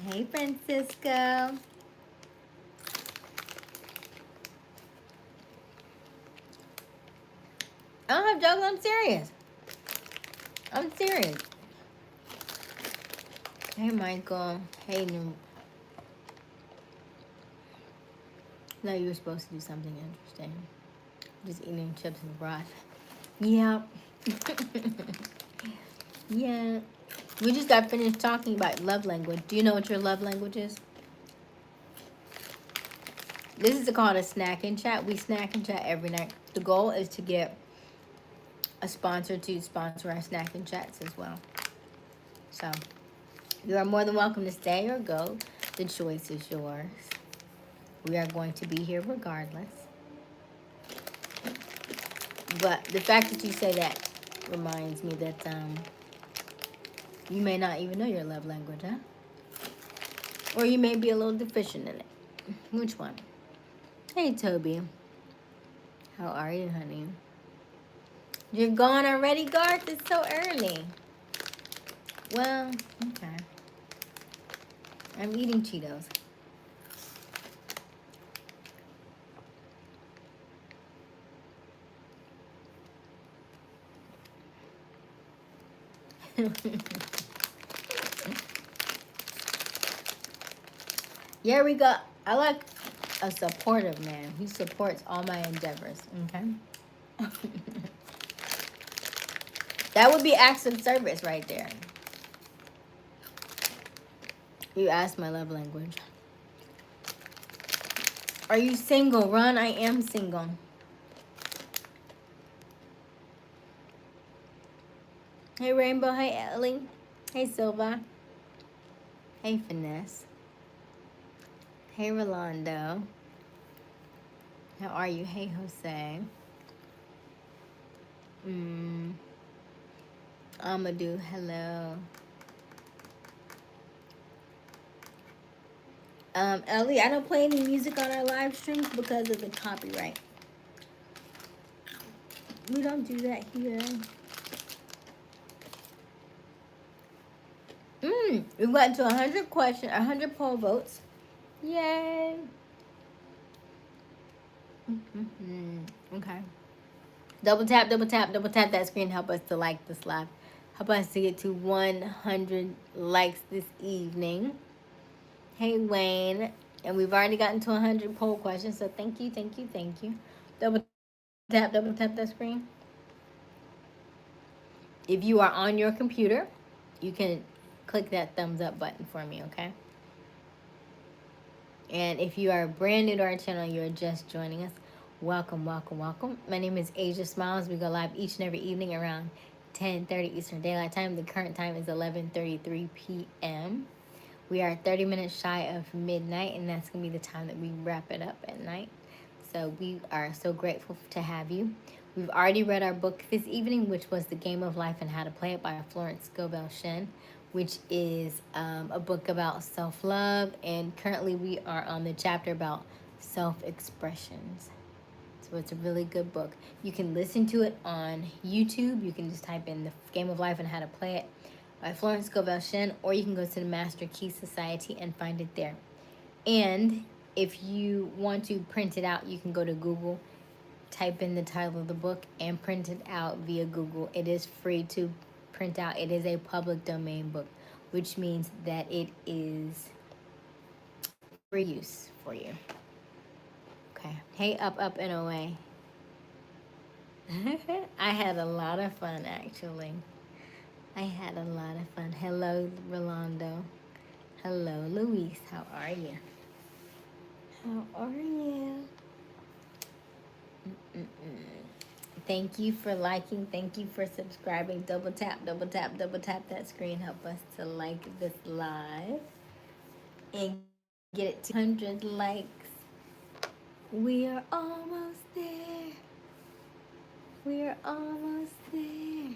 Hey, Francisco. I don't have jokes. I'm serious. I'm serious. Hey, Michael. Hey, no, you were supposed to do something interesting. Just eating chips and broth. Yep. Yeah. We just got finished talking about love language. Do you know what your love language is? This is called a snack and chat. We snack and chat every night. The goal is to get a sponsor to sponsor our snack and chats as well. So you are more than welcome to stay or go. The choice is yours. We are going to be here regardless. But the fact that you say that reminds me that you may not even know your love language, huh? Or you may be a little deficient in it. Which one? Hey, Toby. How are you, honey? You're gone already, Garth? It's so early. Well, okay. I'm eating Cheetos. Yeah, we got. I like a supportive man. He supports all my endeavors. Okay. That would be acts of service right there. You asked my love language. Are you single, Ron? I am single. Hey, Rainbow. Hey, Ellie. Hey, Silva. Hey, Finesse. Hey, Rolando. How are you? Hey, Jose. Amadou, hello. Ellie, I don't play any music on our live streams because of the copyright. We don't do that here. We've gotten to 100 questions, 100 poll votes. Yay. Okay. Double tap, double tap, double tap that screen. Help us to like this live. Help us to get to 100 likes this evening. Hey, Wayne. And we've already gotten to 100 poll questions. So thank you, thank you, thank you. Double tap that screen. If you are on your computer, you can click that thumbs up button for me, okay? And if you are brand new to our channel, you're just joining us, welcome, welcome, welcome. My name is Aysia Smiles. We go live each and every evening around 10:30 Eastern Daylight Time. The current time is 11:33 p.m. We are 30 minutes shy of midnight, and that's going to be the time that we wrap it up at night. So we are so grateful to have you. We've already read our book this evening, which was The Game of Life and How to Play It by Florence Scovel Shinn, which is a book about self-love. And currently we are on the chapter about self-expressions. So it's a really good book. You can listen to it on YouTube. You can just type in The Game of Life and How to Play It by Florence Scovel Shinn, or you can go to the Master Key Society and find it there. And if you want to print it out, you can go to Google, type in the title of the book, and print it out via Google. It is free to print out. It is a public domain book, which means that it is free use for you. Okay. Hey, up, and away. I had a lot of fun, actually. I had a lot of fun. Hello, Rolando. Hello, Luis. How are you? How are you? Thank you for liking. Thank you for subscribing. Double tap, double tap, double tap that screen. Help us to like this live and get it to 100 likes. We are almost there. We are almost there.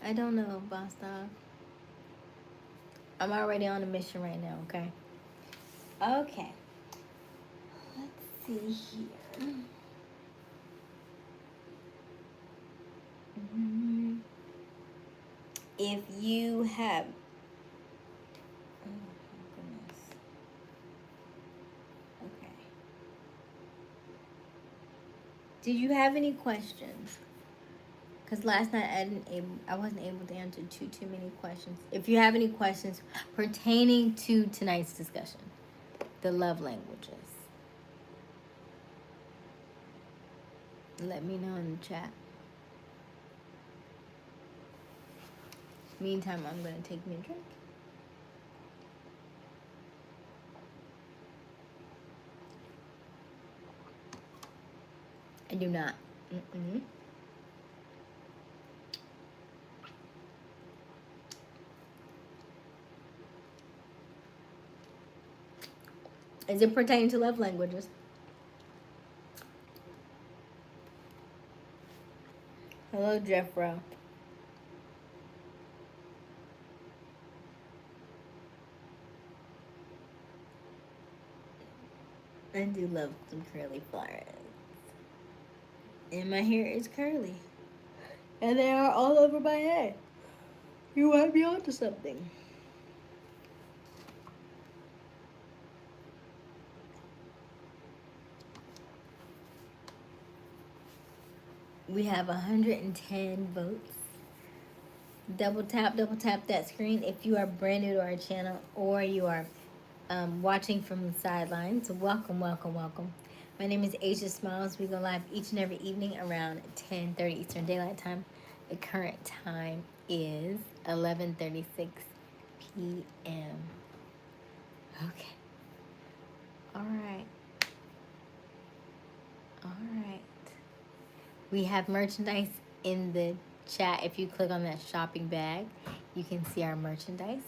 I don't know, boss dog. I'm already on a mission right now, okay? Okay. Let's see here. If you have... Oh, my goodness. Okay. Did you have any questions? Because last night I wasn't able to answer too many questions. If you have any questions pertaining to tonight's discussion, the love languages, let me know in the chat. Meantime, I'm going to take me a drink. I do not. Is it pertaining to love languages? Hello, Jeffro. I do love some curly flowers. And my hair is curly. And they are all over my head. You might be onto something. We have 110 votes. Double tap that screen if you are brand new to our channel or you are watching from the sidelines. Welcome, welcome, welcome. My name is Aysia Smiles. We go live each and every evening around 10:30 Eastern Daylight Time. The current time is 11:36 p.m. Okay. All right. All right. We have merchandise in the chat. If you click on that shopping bag, you can see our merchandise.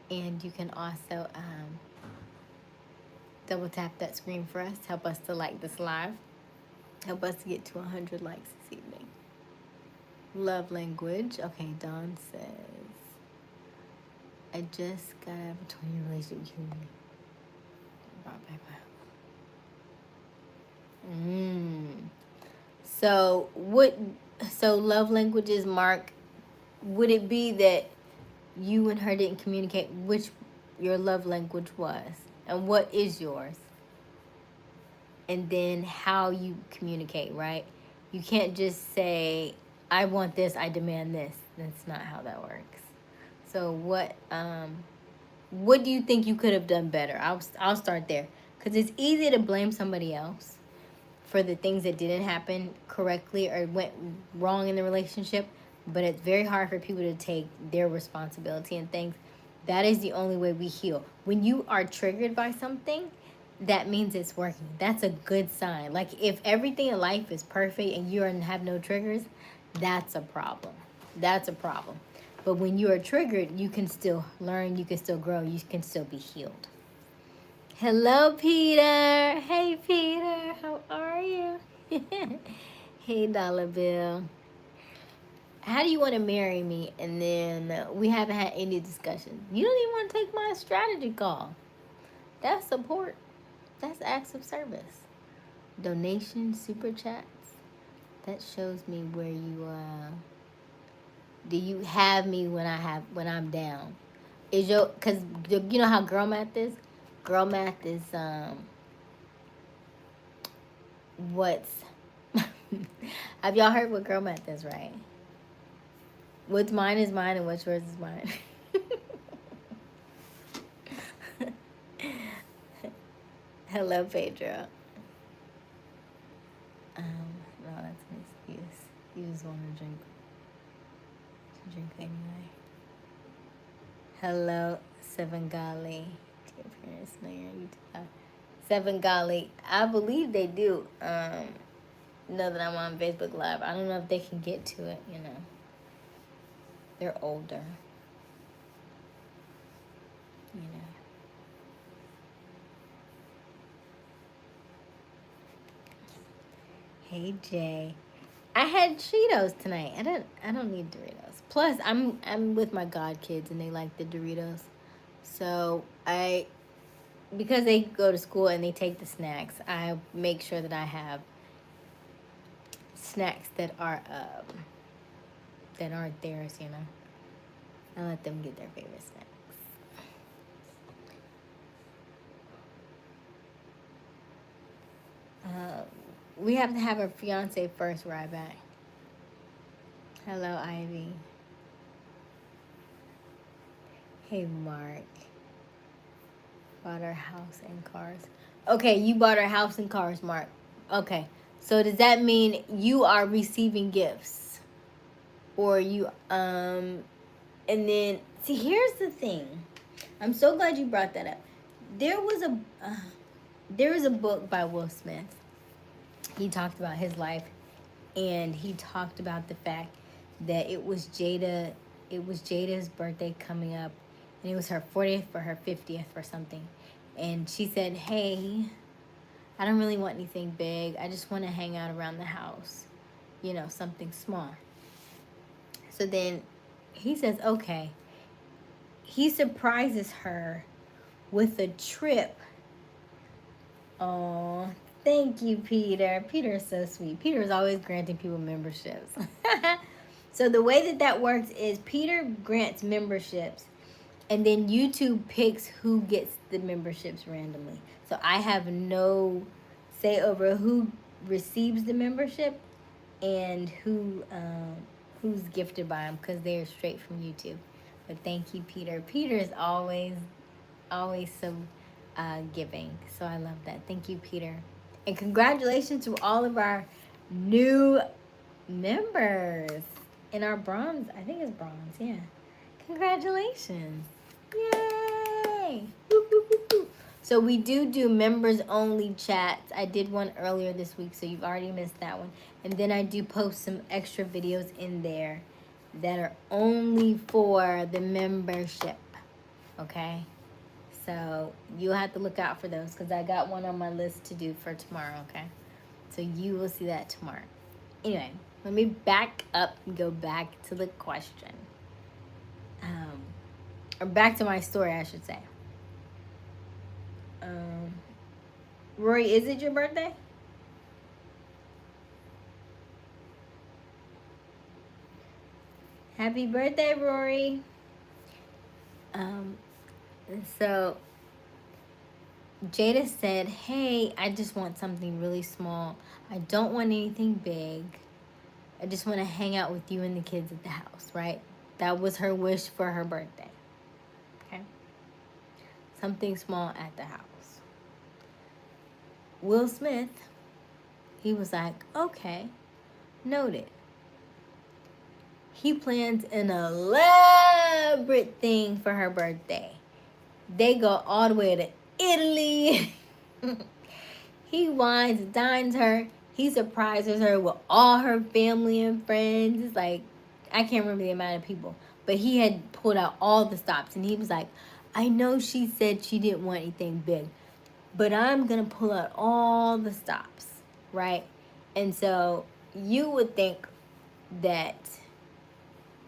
And you can also double tap that screen for us. Help us to like this live. Help us to get to 100 likes this evening. Love language. Okay, Dawn says, I just got out of a 20-year relationship with you. Brought back my So what? So love languages, Mark. Would it be that you and her didn't communicate which your love language was, and what is yours, and then how you communicate? Right? You can't just say, "I want this. I demand this." That's not how that works. So what do you think you could have done better? I'll start there because it's easy to blame somebody else for the things that didn't happen correctly or went wrong in the relationship, but it's very hard for people to take their responsibility and things. That is the only way we heal. When you are triggered by something, that means it's working. That's a good sign. Like if everything in life is perfect and you have no triggers, that's a problem. That's a problem. But when you are triggered, you can still learn, you can still grow, you can still be healed. Hello, Peter. Hey, Peter. How are you? Hey, Dollar Bill. How do you want to marry me? And then we haven't had any discussion. You don't even want to take my strategy call. That's support. That's acts of service. Donations, super chats. That shows me where you do you have me when I'm down. Is your, cause you know how girl math is? Girl math is what's have y'all heard what girl math is, right? What's mine is mine and what's yours is mine. Hello, Pedro. No, that's an excuse. You just want to drink. Drink anyway. Hello, Seven Golly. Dear parents, know your YouTube. Seven Golly. I believe they do. Know that I'm on Facebook Live. I don't know if they can get to it, you know. They're older. You know. Hey Jay. I had Cheetos tonight. I don't need Doritos. Plus I'm with my god kids and they like the Doritos. So because they go to school and they take the snacks, I make sure that I have snacks that aren't theirs, you know. I let them get their favorite snacks. We have to have a fiance first, right back. Hello, Ivy. Hey, Mark. Bought our house and cars. Okay, you bought our house and cars, Mark. Okay, so does that mean you are receiving gifts? Or you, and then, see, here's the thing. I'm so glad you brought that up. There was a book by Will Smith. He talked about his life, and he talked about the fact that it was Jada's birthday coming up, and it was her 40th or her 50th or something. And she said, hey, I don't really want anything big. I just want to hang out around the house. You know, something small. So then he says, okay. He surprises her with a trip. Oh, thank you, Peter. Peter is so sweet. Peter is always granting people memberships. So the way that works is Peter grants memberships, and then YouTube picks who gets the memberships randomly. So I have no say over who receives the membership. and who's gifted by them because they're straight from YouTube. But thank you, Peter. Peter is always so giving. So I love that. Thank you, Peter. And congratulations to all of our new members in our bronze. I think it's bronze, yeah. Congratulations. Yay! Woo, woo, woo, woo. So we do members only chats. I did one earlier this week, so you've already missed that one. And then I do post some extra videos in there that are only for the membership. Okay? So you'll have to look out for those because I got one on my list to do for tomorrow, okay? So you will see that tomorrow. Anyway, let me back up and go back to the question. Or back to my story, I should say. Rory, is it your birthday? Happy birthday, Rory. So Jada said, hey, I just want something really small. I don't want anything big. I just want to hang out with you and the kids at the house, right? That was her wish for her birthday. Okay? Something small at the house. Will Smith, he was like, okay, noted. He plans an elaborate thing for her birthday. They go all the way to Italy. He wines and dines her. He surprises her with all her family and friends. It's like, I can't remember the amount of people. But he had pulled out all the stops. And he was like, I know she said she didn't want anything big, but I'm going to pull out all the stops, right? And so you would think that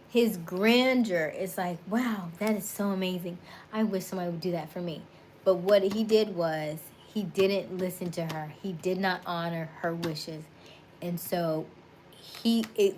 his grandeur is like, wow, that is so amazing. I wish somebody would do that for me. But what he did was he didn't listen to her. He did not honor her wishes. And so it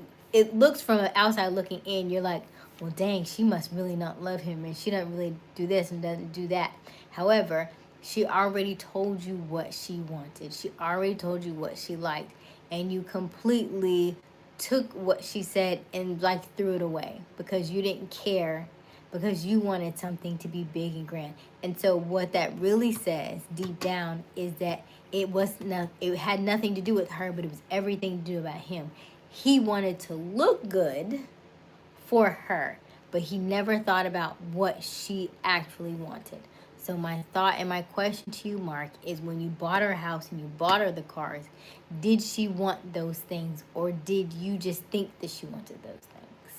looks from the outside looking in, you're like, well, dang, she must really not love him and she doesn't really do this and doesn't do that. However, she already told you what she wanted. She already told you what she liked. And you completely took what she said and like threw it away because you didn't care, because you wanted something to be big and grand. And so what that really says deep down is that it had nothing to do with her, but it was everything to do about him. He wanted to look good for her, but he never thought about what she actually wanted. So my thought and my question to you, Mark, is when you bought her house and you bought her the cars, did she want those things, or did you just think that she wanted those things?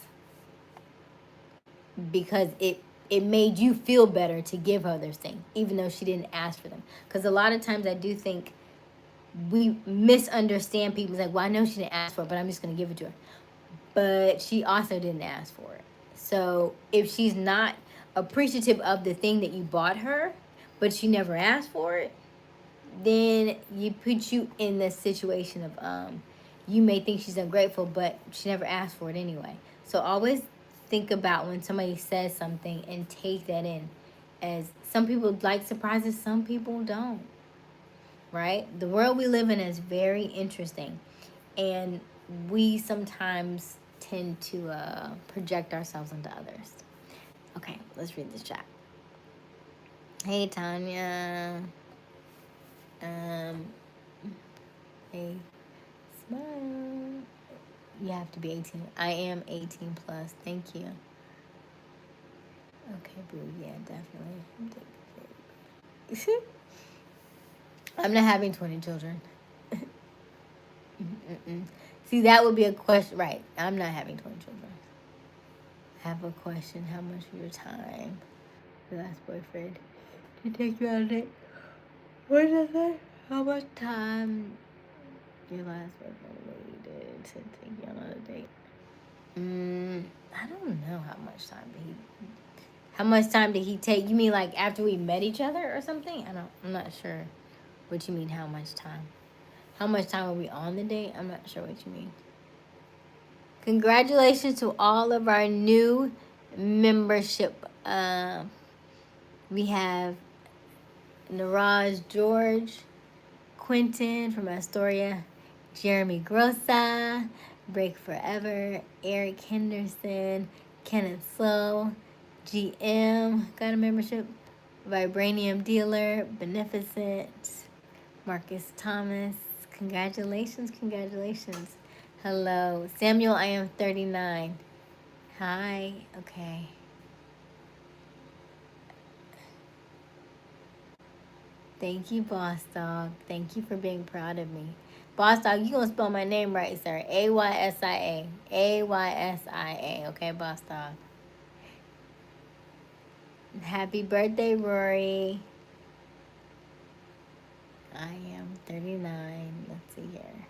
Because it made you feel better to give her those things, even though she didn't ask for them. Because a lot of times I do think we misunderstand people. It's like, well, I know she didn't ask for it, but I'm just going to give it to her. But she also didn't ask for it. So if she's not appreciative of the thing that you bought her, but she never asked for it, then you put you in the situation of you may think she's ungrateful, but she never asked for it anyway. So always think about when somebody says something and take that in. As some people like surprises, some people don't. Right? The world we live in is very interesting, and we sometimes tend to project ourselves onto others. Okay, let's read this chat. Hey, Tanya. Hey, smile. You have to be 18. I am 18 plus. Thank you. Okay, boo. Yeah, definitely. I'm not having 20 children. See, that would be a question. Right. I'm not having 20 children. I have a question. How much of your time your last boyfriend to take you on a date? What is it? How much time your last boyfriend waited to take you on a date? I don't know how much time did he. How much time did he take? You mean like after we met each other or something? I'm not sure what you mean. How much time? How much time were we on the date? I'm not sure what you mean. Congratulations to all of our new membership. We have Niraj George, Quentin from Astoria, Jeremy Grossa, Break Forever, Eric Henderson, Kenneth Slow, GM, got a membership, Vibranium Dealer, Beneficent, Marcus Thomas, congratulations, congratulations. Hello. Samuel, I am 39. Hi, okay. Thank you, Boss Dog. Thank you for being proud of me. Boss Dog, you gonna spell my name right, sir. Aysia. Aysia. Okay, Boss Dog. Happy birthday, Rory. I am 39. Let's see here.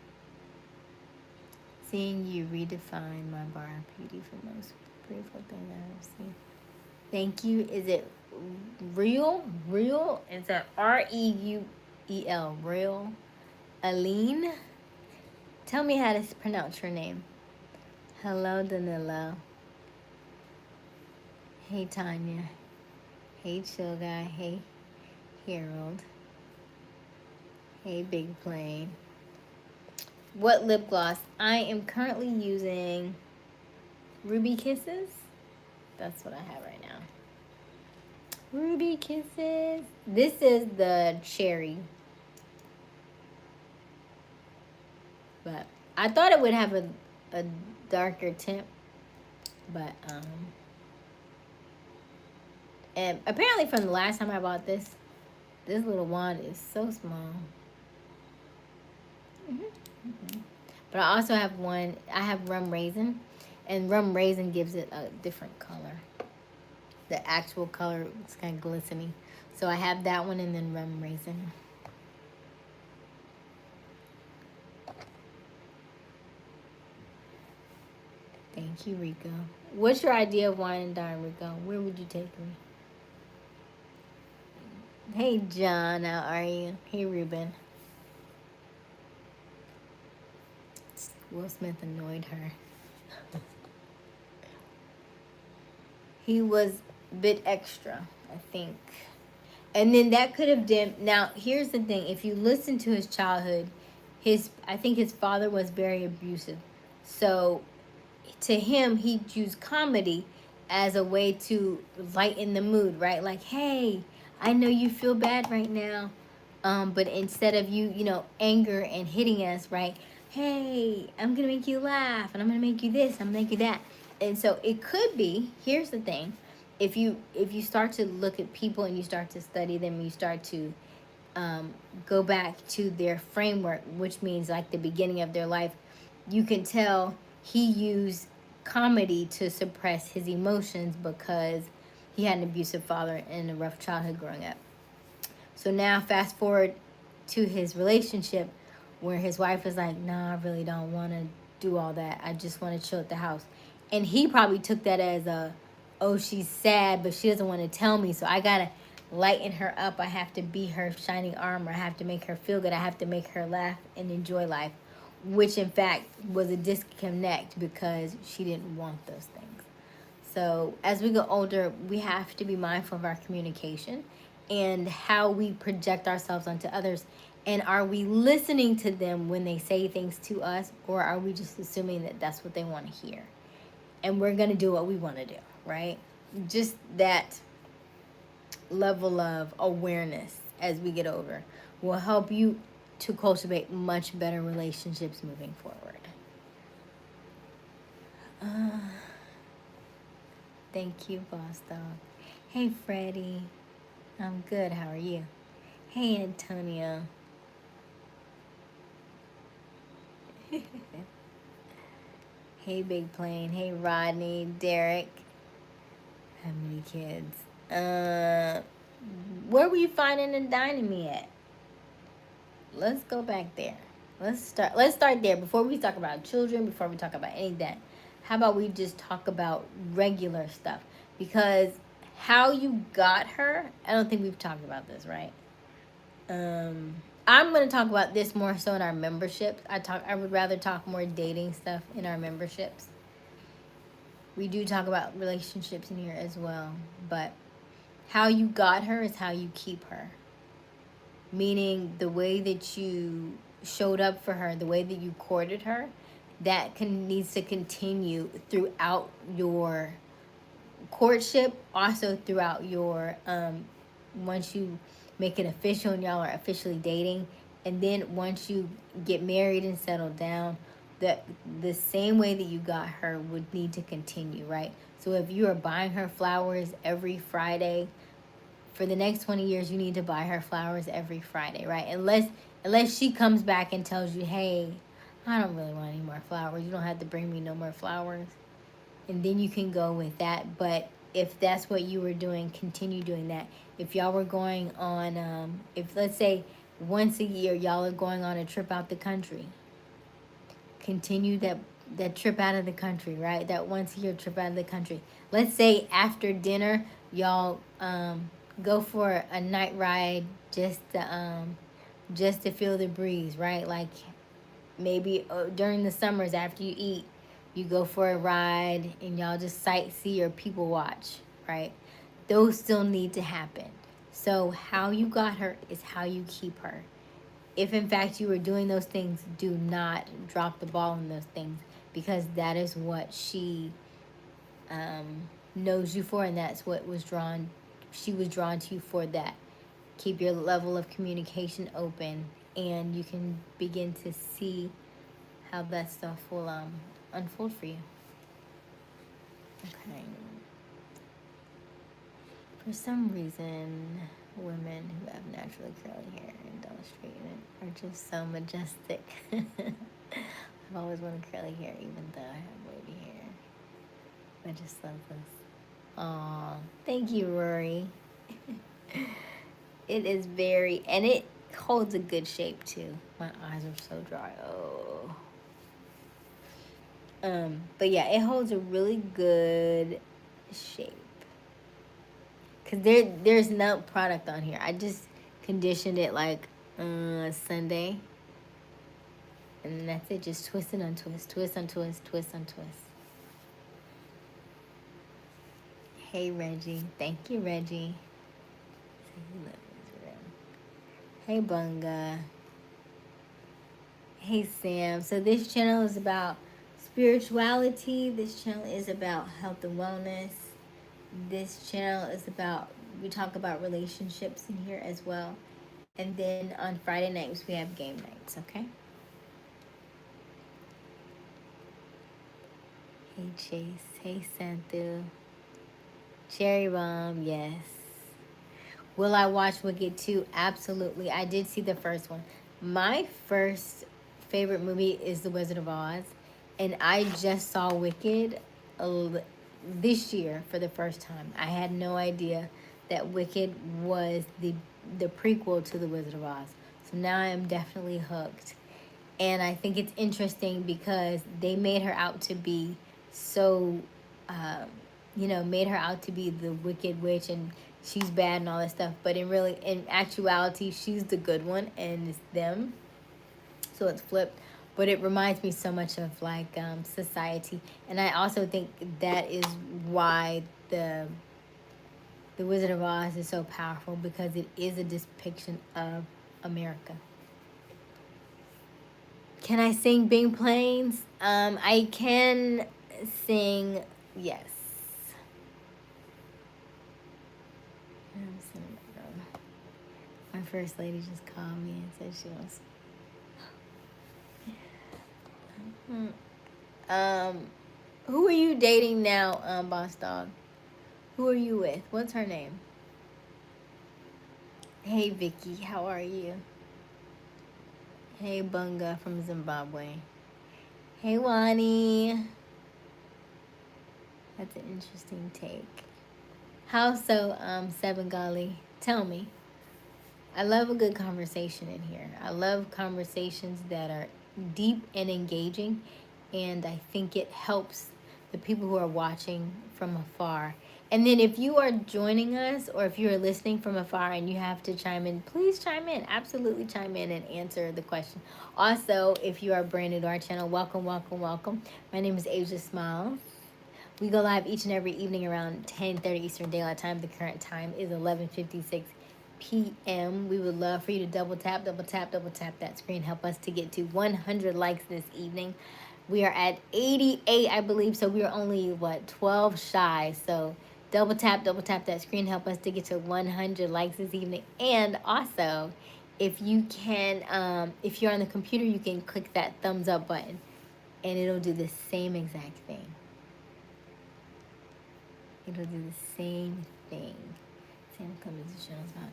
Seeing you redefine my bar of beauty for most beautiful thing I've ever seen. Thank you. Is it real? Real? Is that Reuel? Real? Aline? Tell me how to pronounce your name. Hello, Danilo. Hey, Tanya. Hey, Chill Guy. Hey, Harold. Hey, Big Plane. What lip gloss? I am currently using Ruby Kisses. That's what I have right now. Ruby Kisses. This is the cherry. But I thought it would have a darker tint. But, and apparently from the last time I bought this little wand is so small. But I also have I have rum raisin. And rum raisin gives it a different color. The actual color is kind of glistening. So I have that one and then rum raisin. Thank you, Rico. What's your idea of wine and dine, Rico? Where would you take me? Hey, John, how are you? Hey, Ruben. Will Smith annoyed her. He was a bit extra, I think. And then that could have dimmed. Now, here's the thing. If you listen to his childhood, I think his father was very abusive. So to him, he used comedy as a way to lighten the mood, right? Like, hey, I know you feel bad right now, but instead of anger and hitting us, right? Hey, I'm gonna make you laugh, and I'm gonna make you this, I'm gonna make you that. And so it could be. Here's the thing: if you start to look at people and you start to study them, you start to go back to their framework, which means like the beginning of their life, you can tell he used comedy to suppress his emotions because he had an abusive father and a rough childhood growing up. So now fast forward to his relationship where his wife is like, nah, I really don't want to do all that. I just want to chill at the house. And he probably took that as oh, she's sad, but she doesn't want to tell me. So I got to lighten her up. I have to be her shining armor. I have to make her feel good. I have to make her laugh and enjoy life, which in fact was a disconnect because she didn't want those things. So as we get older, we have to be mindful of our communication and how we project ourselves onto others. And are we listening to them when they say things to us, or are we just assuming that that's what they want to hear? And we're going to do what we want to do, right? Just that level of awareness as we get older will help you to cultivate much better relationships moving forward. Thank you, Boss Dog. Hey, Freddie. I'm good. How are you? Hey, Antonio. Hey, Big Plane. Hey, Rodney. Derek. How many kids? Where were you finding and dining me at? Let's go back there. Let's start there before we talk about children, before we talk about any of that. How about we just talk about regular stuff? Because how you got her, I don't think we've talked about this, right? I'm going to talk about this more so in our memberships. I would rather talk more dating stuff in our memberships. We do talk about relationships in here as well, but how you got her is how you keep her. Meaning the way that you showed up for her, the way that you courted her, that needs to continue throughout your courtship, also throughout your once you make it official and y'all are officially dating, and then once you get married and settle down, the same way that you got her would need to continue, right? So if you are buying her flowers every Friday for the next 20 years, you need to buy her flowers every Friday, right? Unless she comes back and tells you, hey, I don't really want any more flowers, you don't have to bring me no more flowers, and then you can go with that. But if that's what you were doing, continue doing that. If y'all were going on if, let's say, once a year y'all are going on a trip out the country, continue that trip out of the country, right? That once a year trip out of the country. Let's say after dinner y'all go for a night ride, just to feel the breeze, right? Like maybe during the summers after you eat, you go for a ride and y'all just sightsee or people watch, right? Those still need to happen. So how you got her is how you keep her. If in fact you were doing those things, do not drop the ball on those things, because that is what she knows you for, and that's what she was drawn to you for. That keep your level of communication open, and you can begin to see how that stuff will unfold for you. Okay. For some reason, women who have naturally curly hair and don't straighten it are just so majestic. I've always wanted curly hair, even though I have wavy hair. I just love this. Aw, thank you, Rory. It is and it holds a good shape too. My eyes are so dry. Oh. But yeah, it holds a really good shape. Cause there's no product on here. I just conditioned it like Sunday, and that's it. Just twist and untwist, twist, untwist, twist, untwist. Hey Reggie, thank you Reggie. Hey Bunga. Hey Sam. So this channel is about spirituality. This channel is about health and wellness. This channel is about, we talk about relationships in here as well. And then on Friday nights we have game nights, okay? Hey Chase. Hey Santhu. Cherry Bomb, yes. Will I watch Wicked 2? Absolutely. I did see the first one. My first favorite movie is The Wizard of Oz, and I just saw Wicked this year for the first time. I had no idea that Wicked was the prequel to The Wizard of Oz. So now I am definitely hooked. And I think it's interesting because they made her out to be so, made her out to be the wicked witch and she's bad and all that stuff. But in actuality, she's the good one and it's them. So it's flipped. But it reminds me so much of like society. And I also think that is why the Wizard of Oz is so powerful, because it is a depiction of America. Can I sing Bing Plains? I can sing, yes. My first lady just called me and said she wants. Who are you dating now, Boss Dog? Who are you with? What's her name? Hey Vicky, how are you? Hey Bunga from Zimbabwe. Hey Wani. That's an interesting take. How so, Seven Gali? Tell me. I love a good conversation in here. I love conversations that are deep and engaging, and I think it helps the people who are watching from afar. And then if you are joining us or if you are listening from afar and you have to chime in, please chime in. Absolutely chime in and answer the question. Also, if you are brand new to our channel, welcome, welcome, welcome. My name is Aysia Smiles. We go live each and every evening around 10:30 Eastern Daylight Time. The current time is 11:56 p.m. We would love for you to double tap, double tap, double tap that screen. Help us to get to 100 likes this evening. We are at 88, I believe, so we are only, 12 shy. So double tap that screen. Help us to get to 100 likes this evening. And also, if you can, if you're on the computer, you can click that thumbs up button, and it'll do the same exact thing. It'll do the same thing. Sam comes to show us about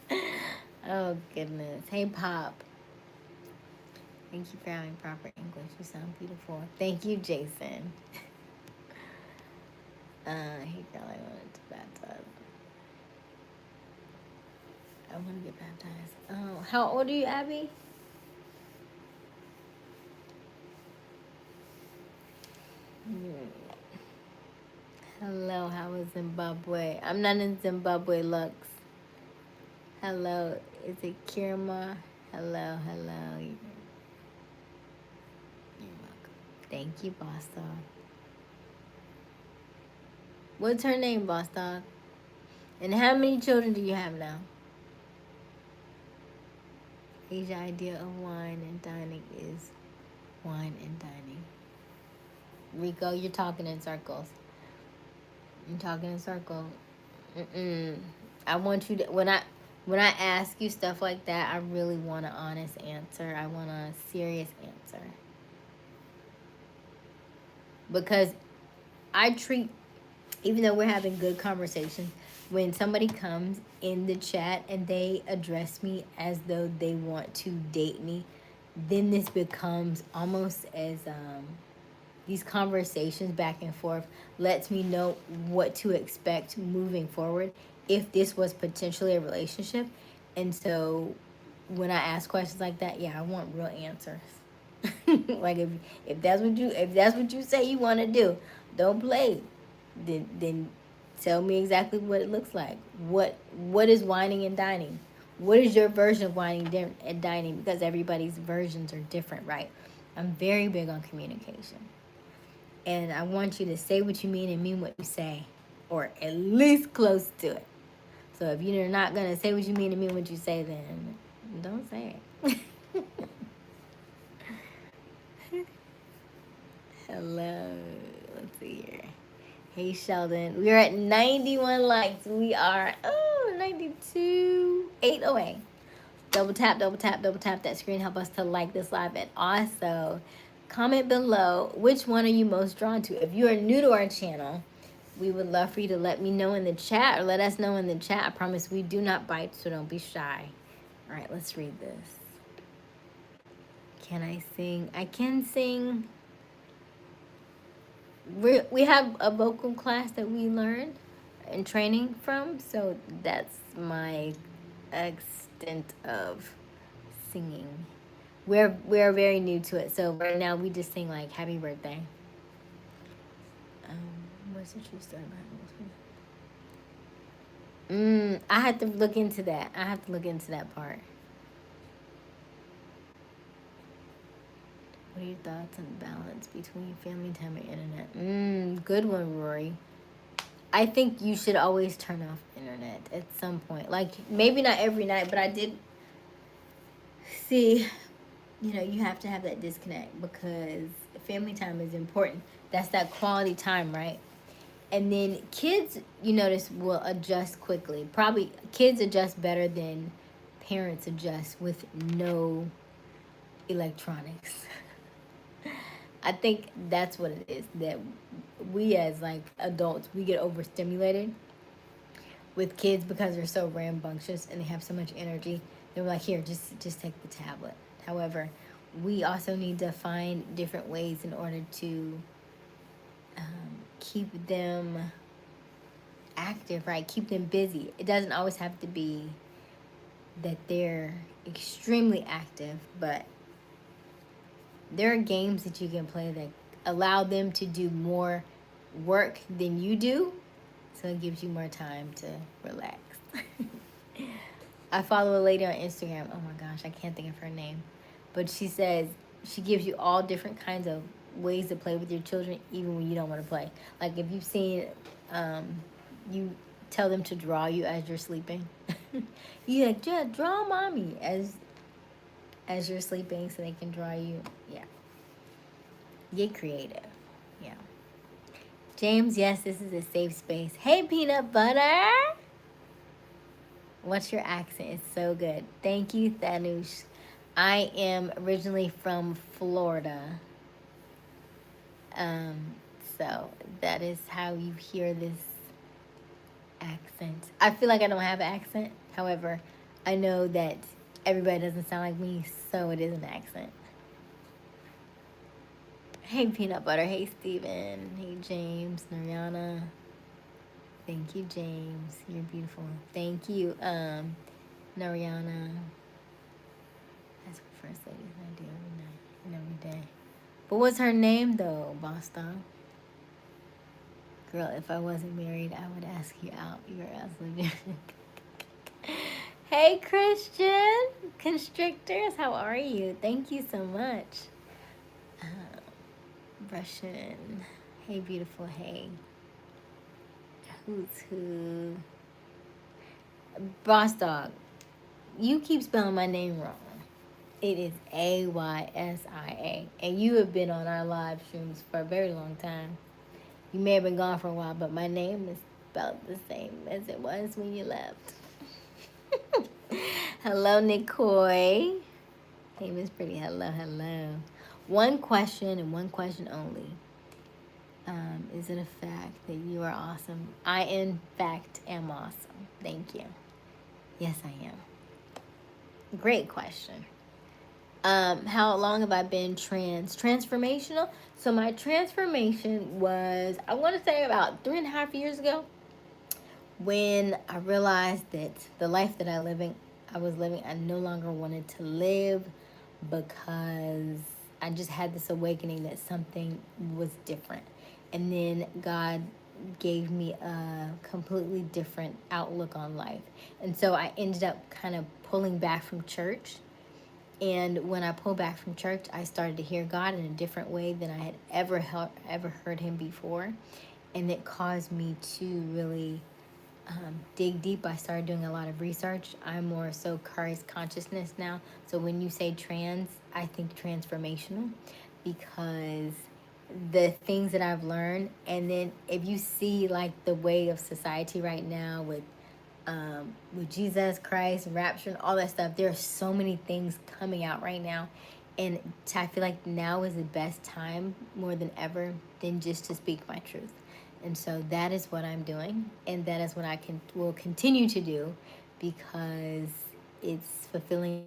trying. Oh goodness. Hey Pop. Thank you for having proper English. You sound beautiful. Thank you, Jason. Hey girl, I wanted to baptize. I want to get baptized. Oh, how old are you, Abby? Hello, how is Zimbabwe? I'm not in Zimbabwe, Lux. Hello, is it Kirma? Hello, hello. You're welcome. Thank you, Boss Dog. What's her name, Boss Dog? And how many children do you have now? Asia idea of wine and dining is wine and dining. Rico, you're talking in circles. You're talking in circles. I want you to when I ask you stuff like that, I really want an honest answer. I want a serious answer. Because I treat, even though we're having good conversations, when somebody comes in the chat and they address me as though they want to date me, then this becomes almost as these conversations back and forth lets me know what to expect moving forward if this was potentially a relationship. And so when I ask questions like that, yeah, I want real answers. Like if that's what you say you want to do, don't play. Then tell me exactly what it looks like. What is whining and dining? What is your version of whining and dining? Because everybody's versions are different, right? I'm very big on communication. And I want you to say what you mean and mean what you say, or at least close to it. So if you're not going to say what you mean and mean what you say, then don't say it. Hello. Let's see here. Hey, Sheldon. We are at 91 likes. We are, 92. 808. Double tap, double tap, double tap that screen. Help us to like this live. And also, comment below which one are you most drawn to. If you are new to our channel, we would love for you to let me know in the chat, or let us know in the chat. I promise we do not bite, so don't be shy. All right, let's read this. Can I sing? I can sing. We have a vocal class that we learn and training from, so that's my extent of singing. We're very new to it, so right now we just sing like happy birthday. What's the true story behind? I had to look into that. I have to look into that part. What are your thoughts on the balance between family time and internet? Good one, Rory. I think you should always turn off internet at some point. Like, maybe not every night, but I did see, you have to have that disconnect because family time is important. That's that quality time, right? And then kids, you notice, will adjust quickly. Probably kids adjust better than parents adjust with no electronics. I think that's what it is, that we as like adults, we get overstimulated with kids because they're so rambunctious and they have so much energy. They're like, here, just take the tablet. However, we also need to find different ways in order to keep them active, right? Keep them busy. It doesn't always have to be that they're extremely active, but there are games that you can play that allow them to do more work than you do, so it gives you more time to relax. I follow a lady on Instagram. Oh my gosh, I can't think of her name, but she says she gives you all different kinds of ways to play with your children, even when you don't want to play. Like if you've seen you tell them to draw you as you're sleeping. You like, yeah, draw mommy as you're sleeping so they can draw you. Yeah. Get creative. Yeah. James, yes, this is a safe space. Hey, peanut butter. What's your accent? It's so good. Thank you, Thanush. I am originally from Florida. Um, so that is how you hear this accent. I feel like I don't have an accent. However, I know that everybody doesn't sound like me, so it is an accent. Hey, peanut butter. Hey, Steven. Hey, James. Nariana. Thank you, James. You're beautiful. Thank you, Nariana. That's what first ladies I do every night and every day. But what's her name though, Boston? Girl, if I wasn't married, I would ask you out. You're absolutely. Hey, Christian constrictors, how are you? Thank you so much. Russian. Hey, beautiful. Hey. Who's who? Boss dog. You keep spelling my name wrong. It is Aysia, and you have been on our live streams for a very long time. You may have been gone for a while, but my name is spelled the same as it was when you left. Hello, Nicoy. Hey, Miss Pretty. Hello, hello. One question and one question only. Is it a fact that you are awesome? I, in fact, am awesome. Thank you. Yes, I am. Great question. How long have I been transformational? So my transformation was, I want to say, about 3.5 years ago, when I realized that the life that I was living, I no longer wanted to live, because I just had this awakening that something was different. And then God gave me a completely different outlook on life. And so I ended up kind of pulling back from church. And when I pulled back from church, I started to hear God in a different way than I had ever heard him before. And it caused me to really dig deep. I started doing a lot of research. I'm more so Christ consciousness now. So when you say trans, I think transformational, because the things that I've learned, and then if you see like the way of society right now with Jesus Christ, rapture, and all that stuff, there are so many things coming out right now, and I feel like now is the best time more than ever than just to speak my truth. And so that is what I'm doing, and that is what I will continue to do, because it's fulfilling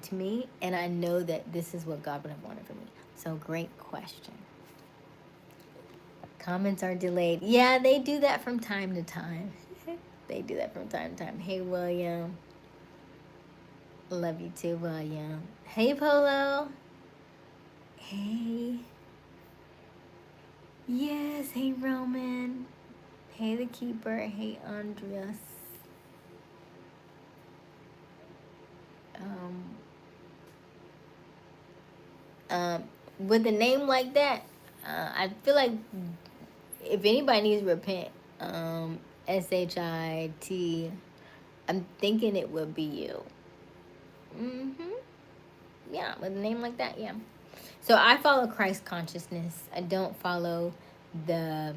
to me, and I know that this is what God would have wanted for me. So great question. Comments are delayed. Yeah, they do that from time to time. They do that from time to time. Hey, William. Love you too, William. Hey, Polo. Hey. Yes, hey, Roman. Hey, the keeper. Hey, Andreas. With a name like that, I feel like if anybody needs to repent, SHIT, I'm thinking it would be you. Yeah, with a name like that, yeah. So I follow Christ consciousness. I don't follow the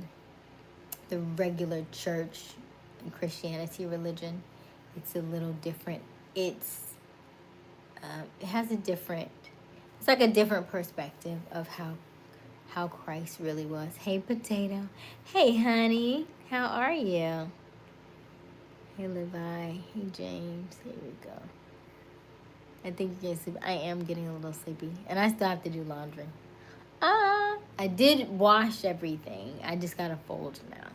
regular church and Christianity religion. It's a little different. It has a different. It's like a different perspective of how Christ really was. Hey, potato. Hey, honey. How are you? Hey, Levi. Hey, James. Here we go. I think you're getting sleepy. I am getting a little sleepy, and I still have to do laundry. I did wash everything. I just gotta fold now.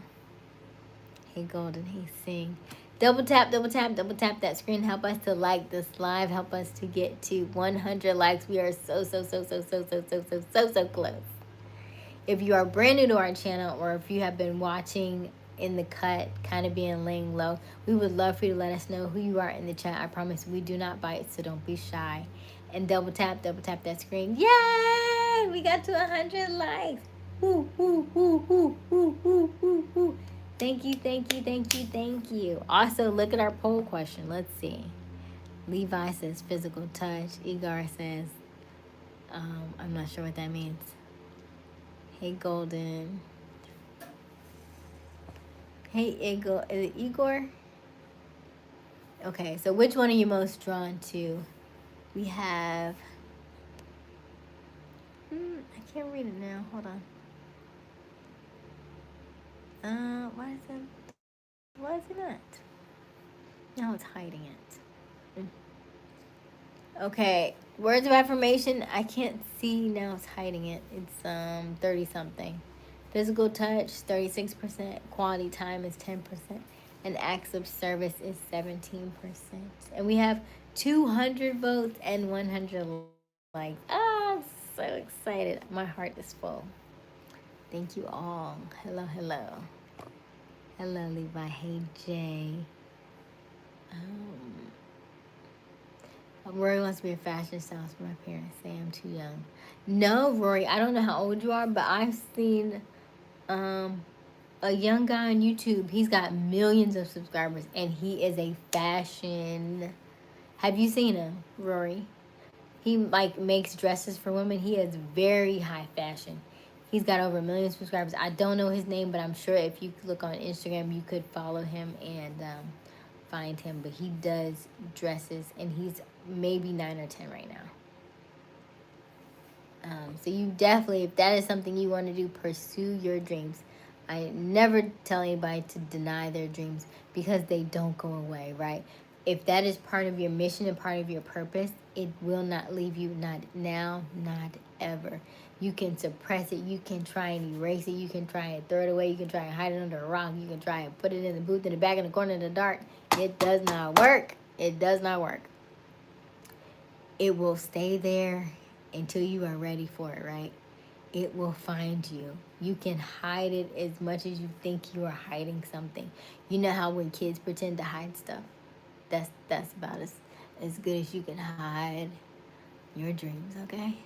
Hey, Golden. Hey, Sing. Double tap, double tap, double tap that screen. Help us to like this live. Help us to get to 100 likes. We are so close. If you are brand new to our channel, or if you have been watching in the cut, kind of being laying low, we would love for you to let us know who you are in the chat. I promise we do not bite, so don't be shy. And double tap that screen. Yay! We got to 100 likes. Woo, woo, woo, woo, woo, woo, woo, woo. Thank you, thank you, thank you, thank you. Also, look at our poll question. Let's see. Levi says physical touch. Igor says, I'm not sure what that means. Hey, Golden. Hey, Igor. Is it Igor? Okay, so which one are you most drawn to? We have. I can't read it now. Hold on. Why is it? Why is it not? Now it's hiding it. Okay, words of affirmation. I can't see now. It's hiding it. It's 30 something. Physical touch 36%. Quality time is 10%. And acts of service is 17%. And we have 200 votes and 100 likes. I'm so excited. My heart is full. Thank you all. Hello, hello. Hello, Levi. Hey, Jay. Rory wants to be a fashion stylist, but my parents say I'm too young. No, Rory, I don't know how old you are, but I've seen a young guy on YouTube. He's got millions of subscribers, and he is a fashion. Have you seen him, Rory? He like makes dresses for women. He is very high fashion. He's got over 1 million subscribers. I don't know his name, but I'm sure if you look on Instagram, you could follow him and find him. But he does dresses, and he's maybe 9 or 10 right now. So you definitely, if that is something you want to do, pursue your dreams. I never tell anybody to deny their dreams because they don't go away, right? If that is part of your mission and part of your purpose, it will not leave you, not now, not ever. You can suppress it. You can try and erase it. You can try and throw it away. You can try and hide it under a rock. You can try and put it in the booth in the back in the corner in the dark. It does not work. It does not work. It will stay there until you are ready for it, right? It will find you. You can hide it as much as you think you are hiding something. You know how when kids pretend to hide stuff? That's about as good as you can hide your dreams, okay?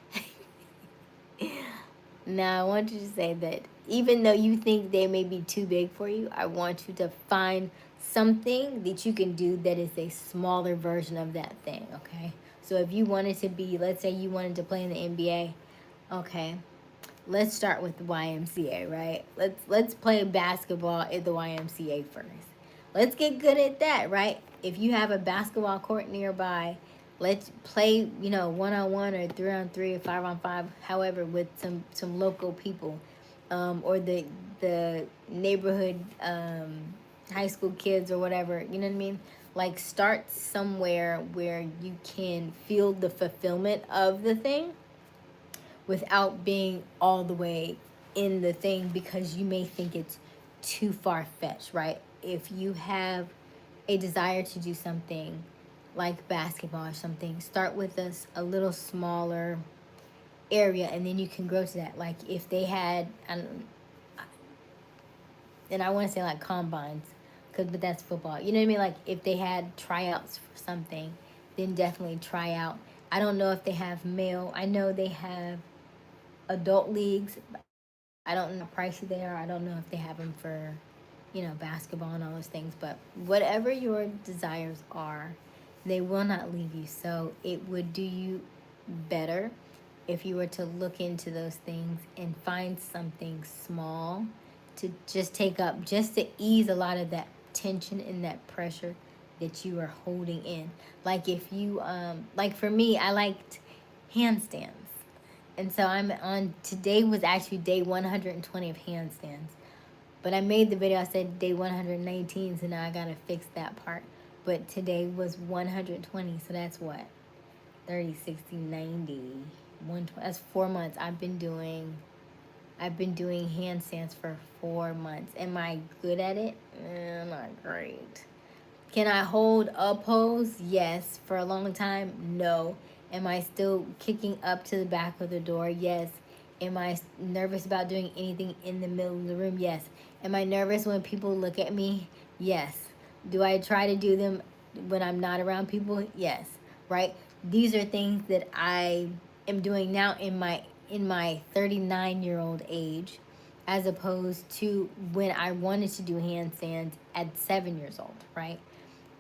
Now, I want you to say that even though you think they may be too big for you, I want you to find something that you can do that is a smaller version of that thing, okay? So if you wanted to be, let's say you wanted to play in the NBA, okay, let's start with the YMCA, right? Let's play basketball at the YMCA first. Let's get good at that, right? If you have a basketball court nearby, let's play, 1-on-1 or 3-on-3 or 5-on-5, however, with some local people, or the neighborhood high school kids or whatever. You know what I mean? Like start somewhere where you can feel the fulfillment of the thing without being all the way in the thing because you may think it's too far fetched, right? If you have a desire to do something like basketball or something, start with a little smaller area and then you can grow to that. Like if they had, and I want to say like combines, but that's football. You know what I mean? Like if they had tryouts for something, then definitely try out. I don't know if they have male. I know they have adult leagues. I don't know how pricey they are. I don't know if they have them for, basketball and all those things. But whatever your desires are, they will not leave you. So it would do you better if you were to look into those things and find something small to just take up, just to ease a lot of that tension and that pressure that you are holding in. Like if you, like for me, I liked handstands. And so today was actually day 120 of handstands. But I made the video, I said day 119, so now I gotta fix that part. But today was 120, so that's what? 30, 60, 90, 120. That's 4 months. I've been doing handstands for 4 months. Am I good at it? Not great. Can I hold a pose? Yes. For a long time? No. Am I still kicking up to the back of the door? Yes. Am I nervous about doing anything in the middle of the room? Yes. Am I nervous when people look at me? Yes. Do I try to do them when I'm not around people? Yes. Right? These are things that I am doing now in my 39-year-old age. as opposed to when I wanted to do handstands at 7 years old, right?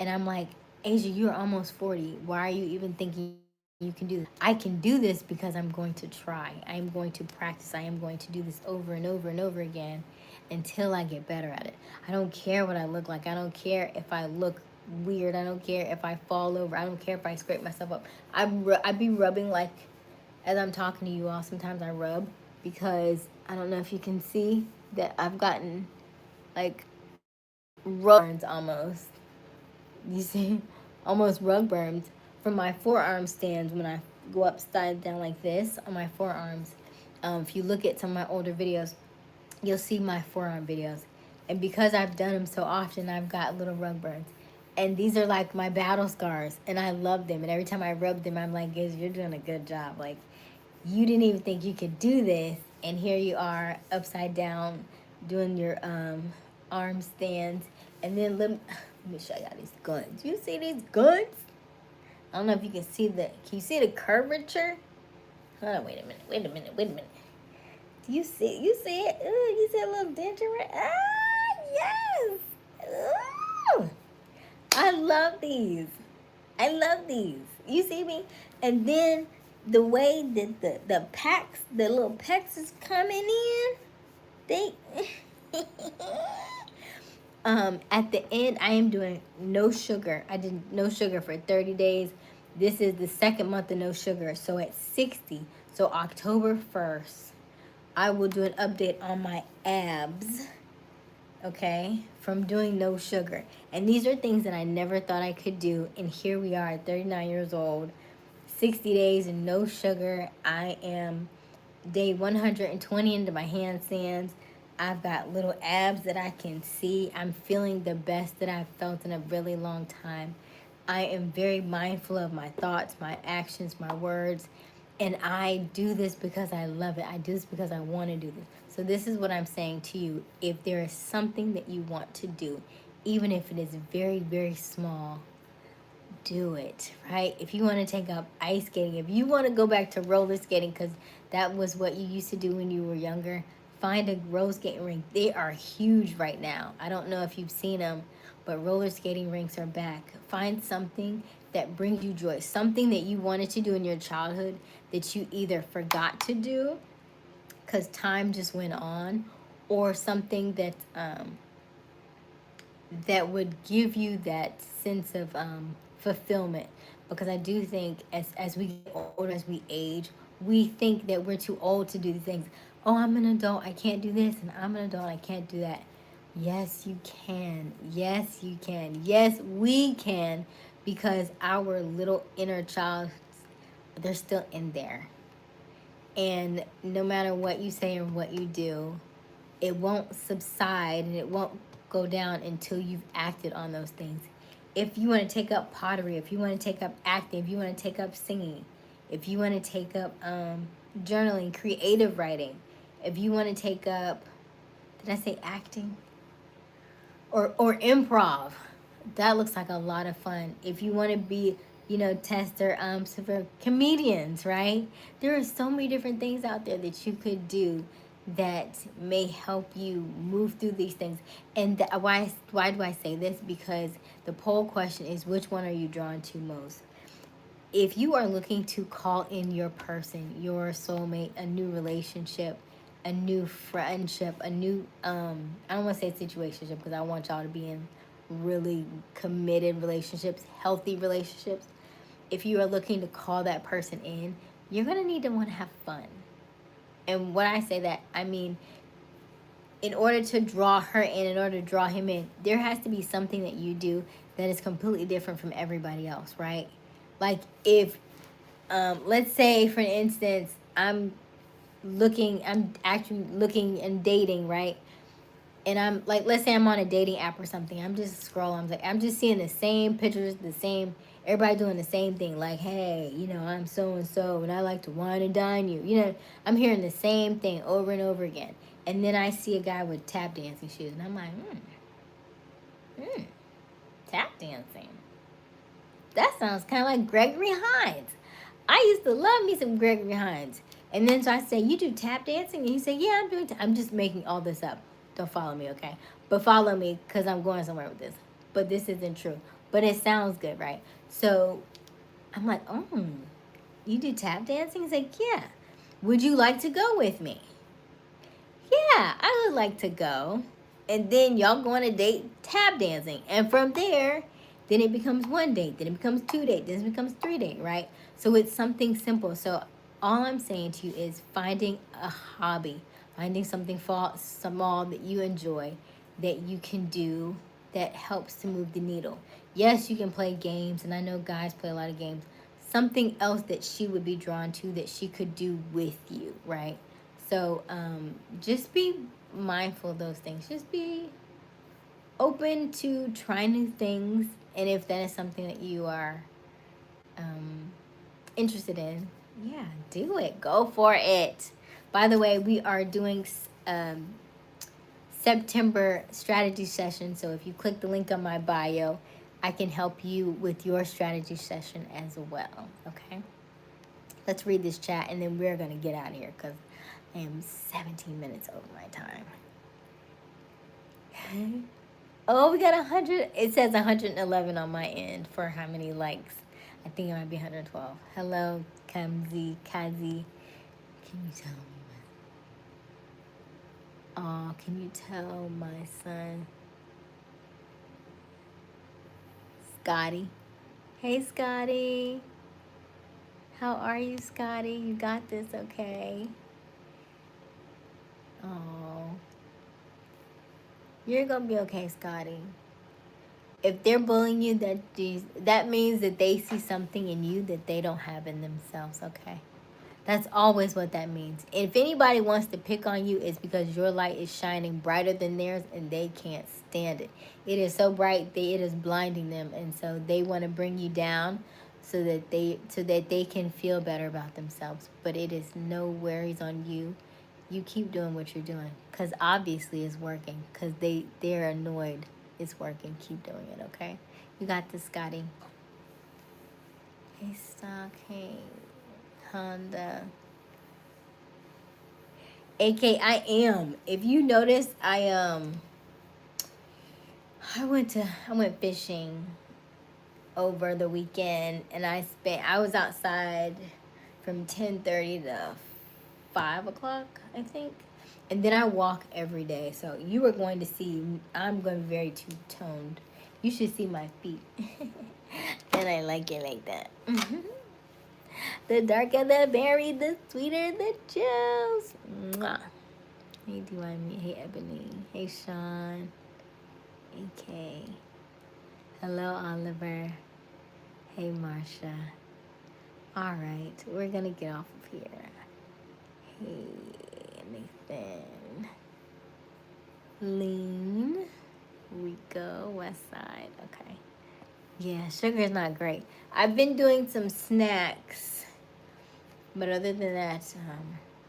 And I'm like, Asia, you're almost 40. Why are you even thinking you can do this? I can do this because I'm going to try. I am going to practice. I am going to do this over and over and over again until I get better at it. I don't care what I look like. I don't care if I look weird. I don't care if I fall over. I don't care if I scrape myself up. I be rubbing like as I'm talking to you all. Sometimes I rub because I don't know if you can see that I've gotten like rug burns almost. You see, almost rug burns from my forearm stands when I go upside down like this on my forearms. If you look at some of my older videos, you'll see my forearm videos. And because I've done them so often, I've got little rug burns. And these are like my battle scars, and I love them. And every time I rub them, I'm like, "Giz, you're doing a good job. Like, you didn't even think you could do this, and here you are upside down doing your arm stands." And then let me show y'all these guns. You see these guns? I don't know if you can see the. Can you see the curvature? Hold on, wait a minute. Wait a minute. Wait a minute. Do you see? You see it? Ooh, you see a little denture right? Ah, yes. Ooh. I love these. I love these. You see me? And then the way that the packs, the little pecks is coming in, they at the end I am doing no sugar. I did no sugar for 30 days. This is the second month of no sugar. So at 60, so October 1st, I will do an update on my abs, okay, from doing no sugar. And these are things that I never thought I could do. And here we are at 39 years old, 60 days and no sugar. I am day 120 into my handstands. I've got little abs that I can see. I'm feeling the best that I've felt in a really long time. I am very mindful of my thoughts, my actions, my words. And I do this because I love it. I do this because I want to do this. So this is what I'm saying to you. If there is something that you want to do, even if it is very, very small, do it, right? If you want to take up ice skating, if you want to go back to roller skating because that was what you used to do when you were younger, find a roller skating rink. They are huge right now. I don't know if you've seen them, but roller skating rinks are back. Find something that brings you joy, something that you wanted to do in your childhood that you either forgot to do because time just went on, or something that that would give you that sense of fulfillment. Because I do think as we get older, as we age, we think that we're too old to do the things. Oh, I'm an adult, I can't do this, and I'm an adult, I can't do that. Yes, you can. Yes, you can. Yes, we can, because our little inner child, they're still in there. And no matter what you say or what you do, it won't subside and it won't go down until you've acted on those things. If you want to take up pottery, if you want to take up acting, if you want to take up singing, if you want to take up journaling, creative writing, if you want to take up, did I say acting? Or improv, that looks like a lot of fun. If you want to be, tester, so for comedians, right? There are so many different things out there that you could do that may help you move through these things. And why do I say this? Because the poll question is, which one are you drawn to most? If you are looking to call in your person, your soulmate, a new relationship, a new friendship, a new I don't want to say situationship because I want y'all to be in really committed relationships, healthy relationships. If you are looking to call that person in, you're going to need to want to have fun. And when I say that, I mean, in order to draw her in order to draw him in, there has to be something that you do that is completely different from everybody else, right? Like if, let's say, for instance, I'm actually looking and dating, right? And I'm like, let's say I'm on a dating app or something. I'm just scrolling. I'm just seeing the same pictures, everybody doing the same thing. Like, hey, I'm so and so, and I like to wine and dine you. I'm hearing the same thing over and over again. And then I see a guy with tap dancing shoes, and I'm like, tap dancing. That sounds kind of like Gregory Hines. I used to love me some Gregory Hines. And then so I say, you do tap dancing? And he said, yeah, I'm doing I'm just making all this up. Don't follow me, okay? But follow me because I'm going somewhere with this. But this isn't true. But it sounds good, right? So I'm like, oh, you do tap dancing? He's like, yeah. Would you like to go with me? Yeah, I would like to go. And then y'all go on a date tap dancing. And from there, then it becomes 1 date, then it becomes 2 dates, then it becomes 3 date, right? So it's something simple. So all I'm saying to you is finding a hobby, finding something small that you enjoy, that you can do that helps to move the needle. Yes, you can play games, and I know guys play a lot of games. Something else that she would be drawn to that she could do with you, right? So just be mindful of those things. Just be open to trying new things. And if that is something that you are um, interested in, yeah, do it. Go for it. By the way, we are doing September strategy session. So if you click the link on my bio, I can help you with your strategy session as well. Okay? Let's read this chat and then we're going to get out of here because I am 17 minutes over my time. Okay. Oh, we got 100. It says 111 on my end for how many likes. I think it might be 112. Hello, Kazi. Can you tell me? Oh, can you tell my son, Scotty? Hey, Scotty. How are you, Scotty? You got this, okay? Oh, you're gonna be okay, Scotty. If they're bullying you, that means that they see something in you that they don't have in themselves, okay? That's always what that means. If anybody wants to pick on you, it's because your light is shining brighter than theirs and they can't stand it. It is so bright that it is blinding them, and so they want to bring you down so that they can feel better about themselves. But it is no worries on you. You keep doing what you're doing because obviously it's working because they're annoyed. It's working. Keep doing it, okay? You got this, Scotty. Hey, Stock. Hey, Honda. AK, I am. If you notice, I went fishing over the weekend, and I was outside from 10:30 to 5 o'clock, I think, and then I walk every day. So you are going to see. I'm going to be very two toned. You should see my feet, and I like it like that. The darker the berry, the sweeter the juice. Mwah. Hey, do I meet? Hey, Ebony. Hey, Sean. AK. Hello, Oliver. Hey, Marsha. All right, we're gonna get off of here. Hey, Nathan. Lean. Rico, West Side. Okay. Yeah, sugar is not great. I've been doing some snacks, but other than that,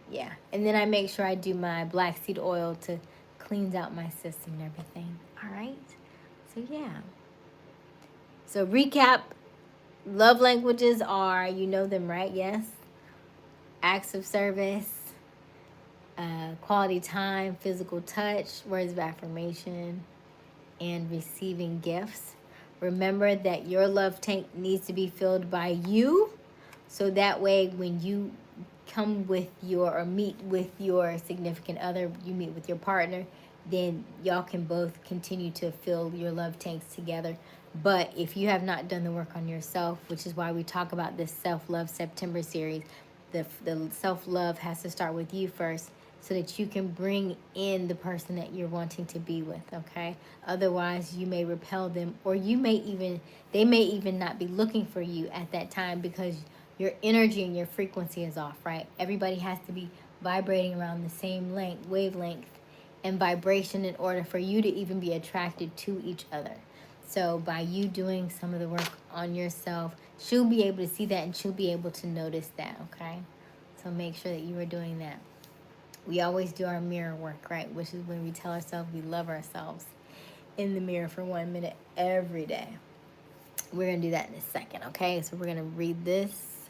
yeah. And then I make sure I do my black seed oil to cleans out my system and everything. All right. So yeah. So recap, love languages are, you know them, right? Yes. Acts of service, quality time, physical touch, words of affirmation, and receiving gifts. Remember that your love tank needs to be filled by you, so that way when you come with your or meet with your significant other, you meet with your partner, then y'all can both continue to fill your love tanks together. But if you have not done the work on yourself, which is why we talk about this self-love September series, the self-love has to start with you first so that you can bring in the person that you're wanting to be with, okay? Otherwise, you may repel them, or they may even not be looking for you at that time because your energy and your frequency is off, right? Everybody has to be vibrating around the same wavelength and vibration in order for you to even be attracted to each other. So by you doing some of the work on yourself, she'll be able to see that and she'll be able to notice that, okay? So make sure that you are doing that. We always do our mirror work, right? Which is when we tell ourselves we love ourselves in the mirror for 1 minute every day. We're going to do that in a second, okay? So we're going to read this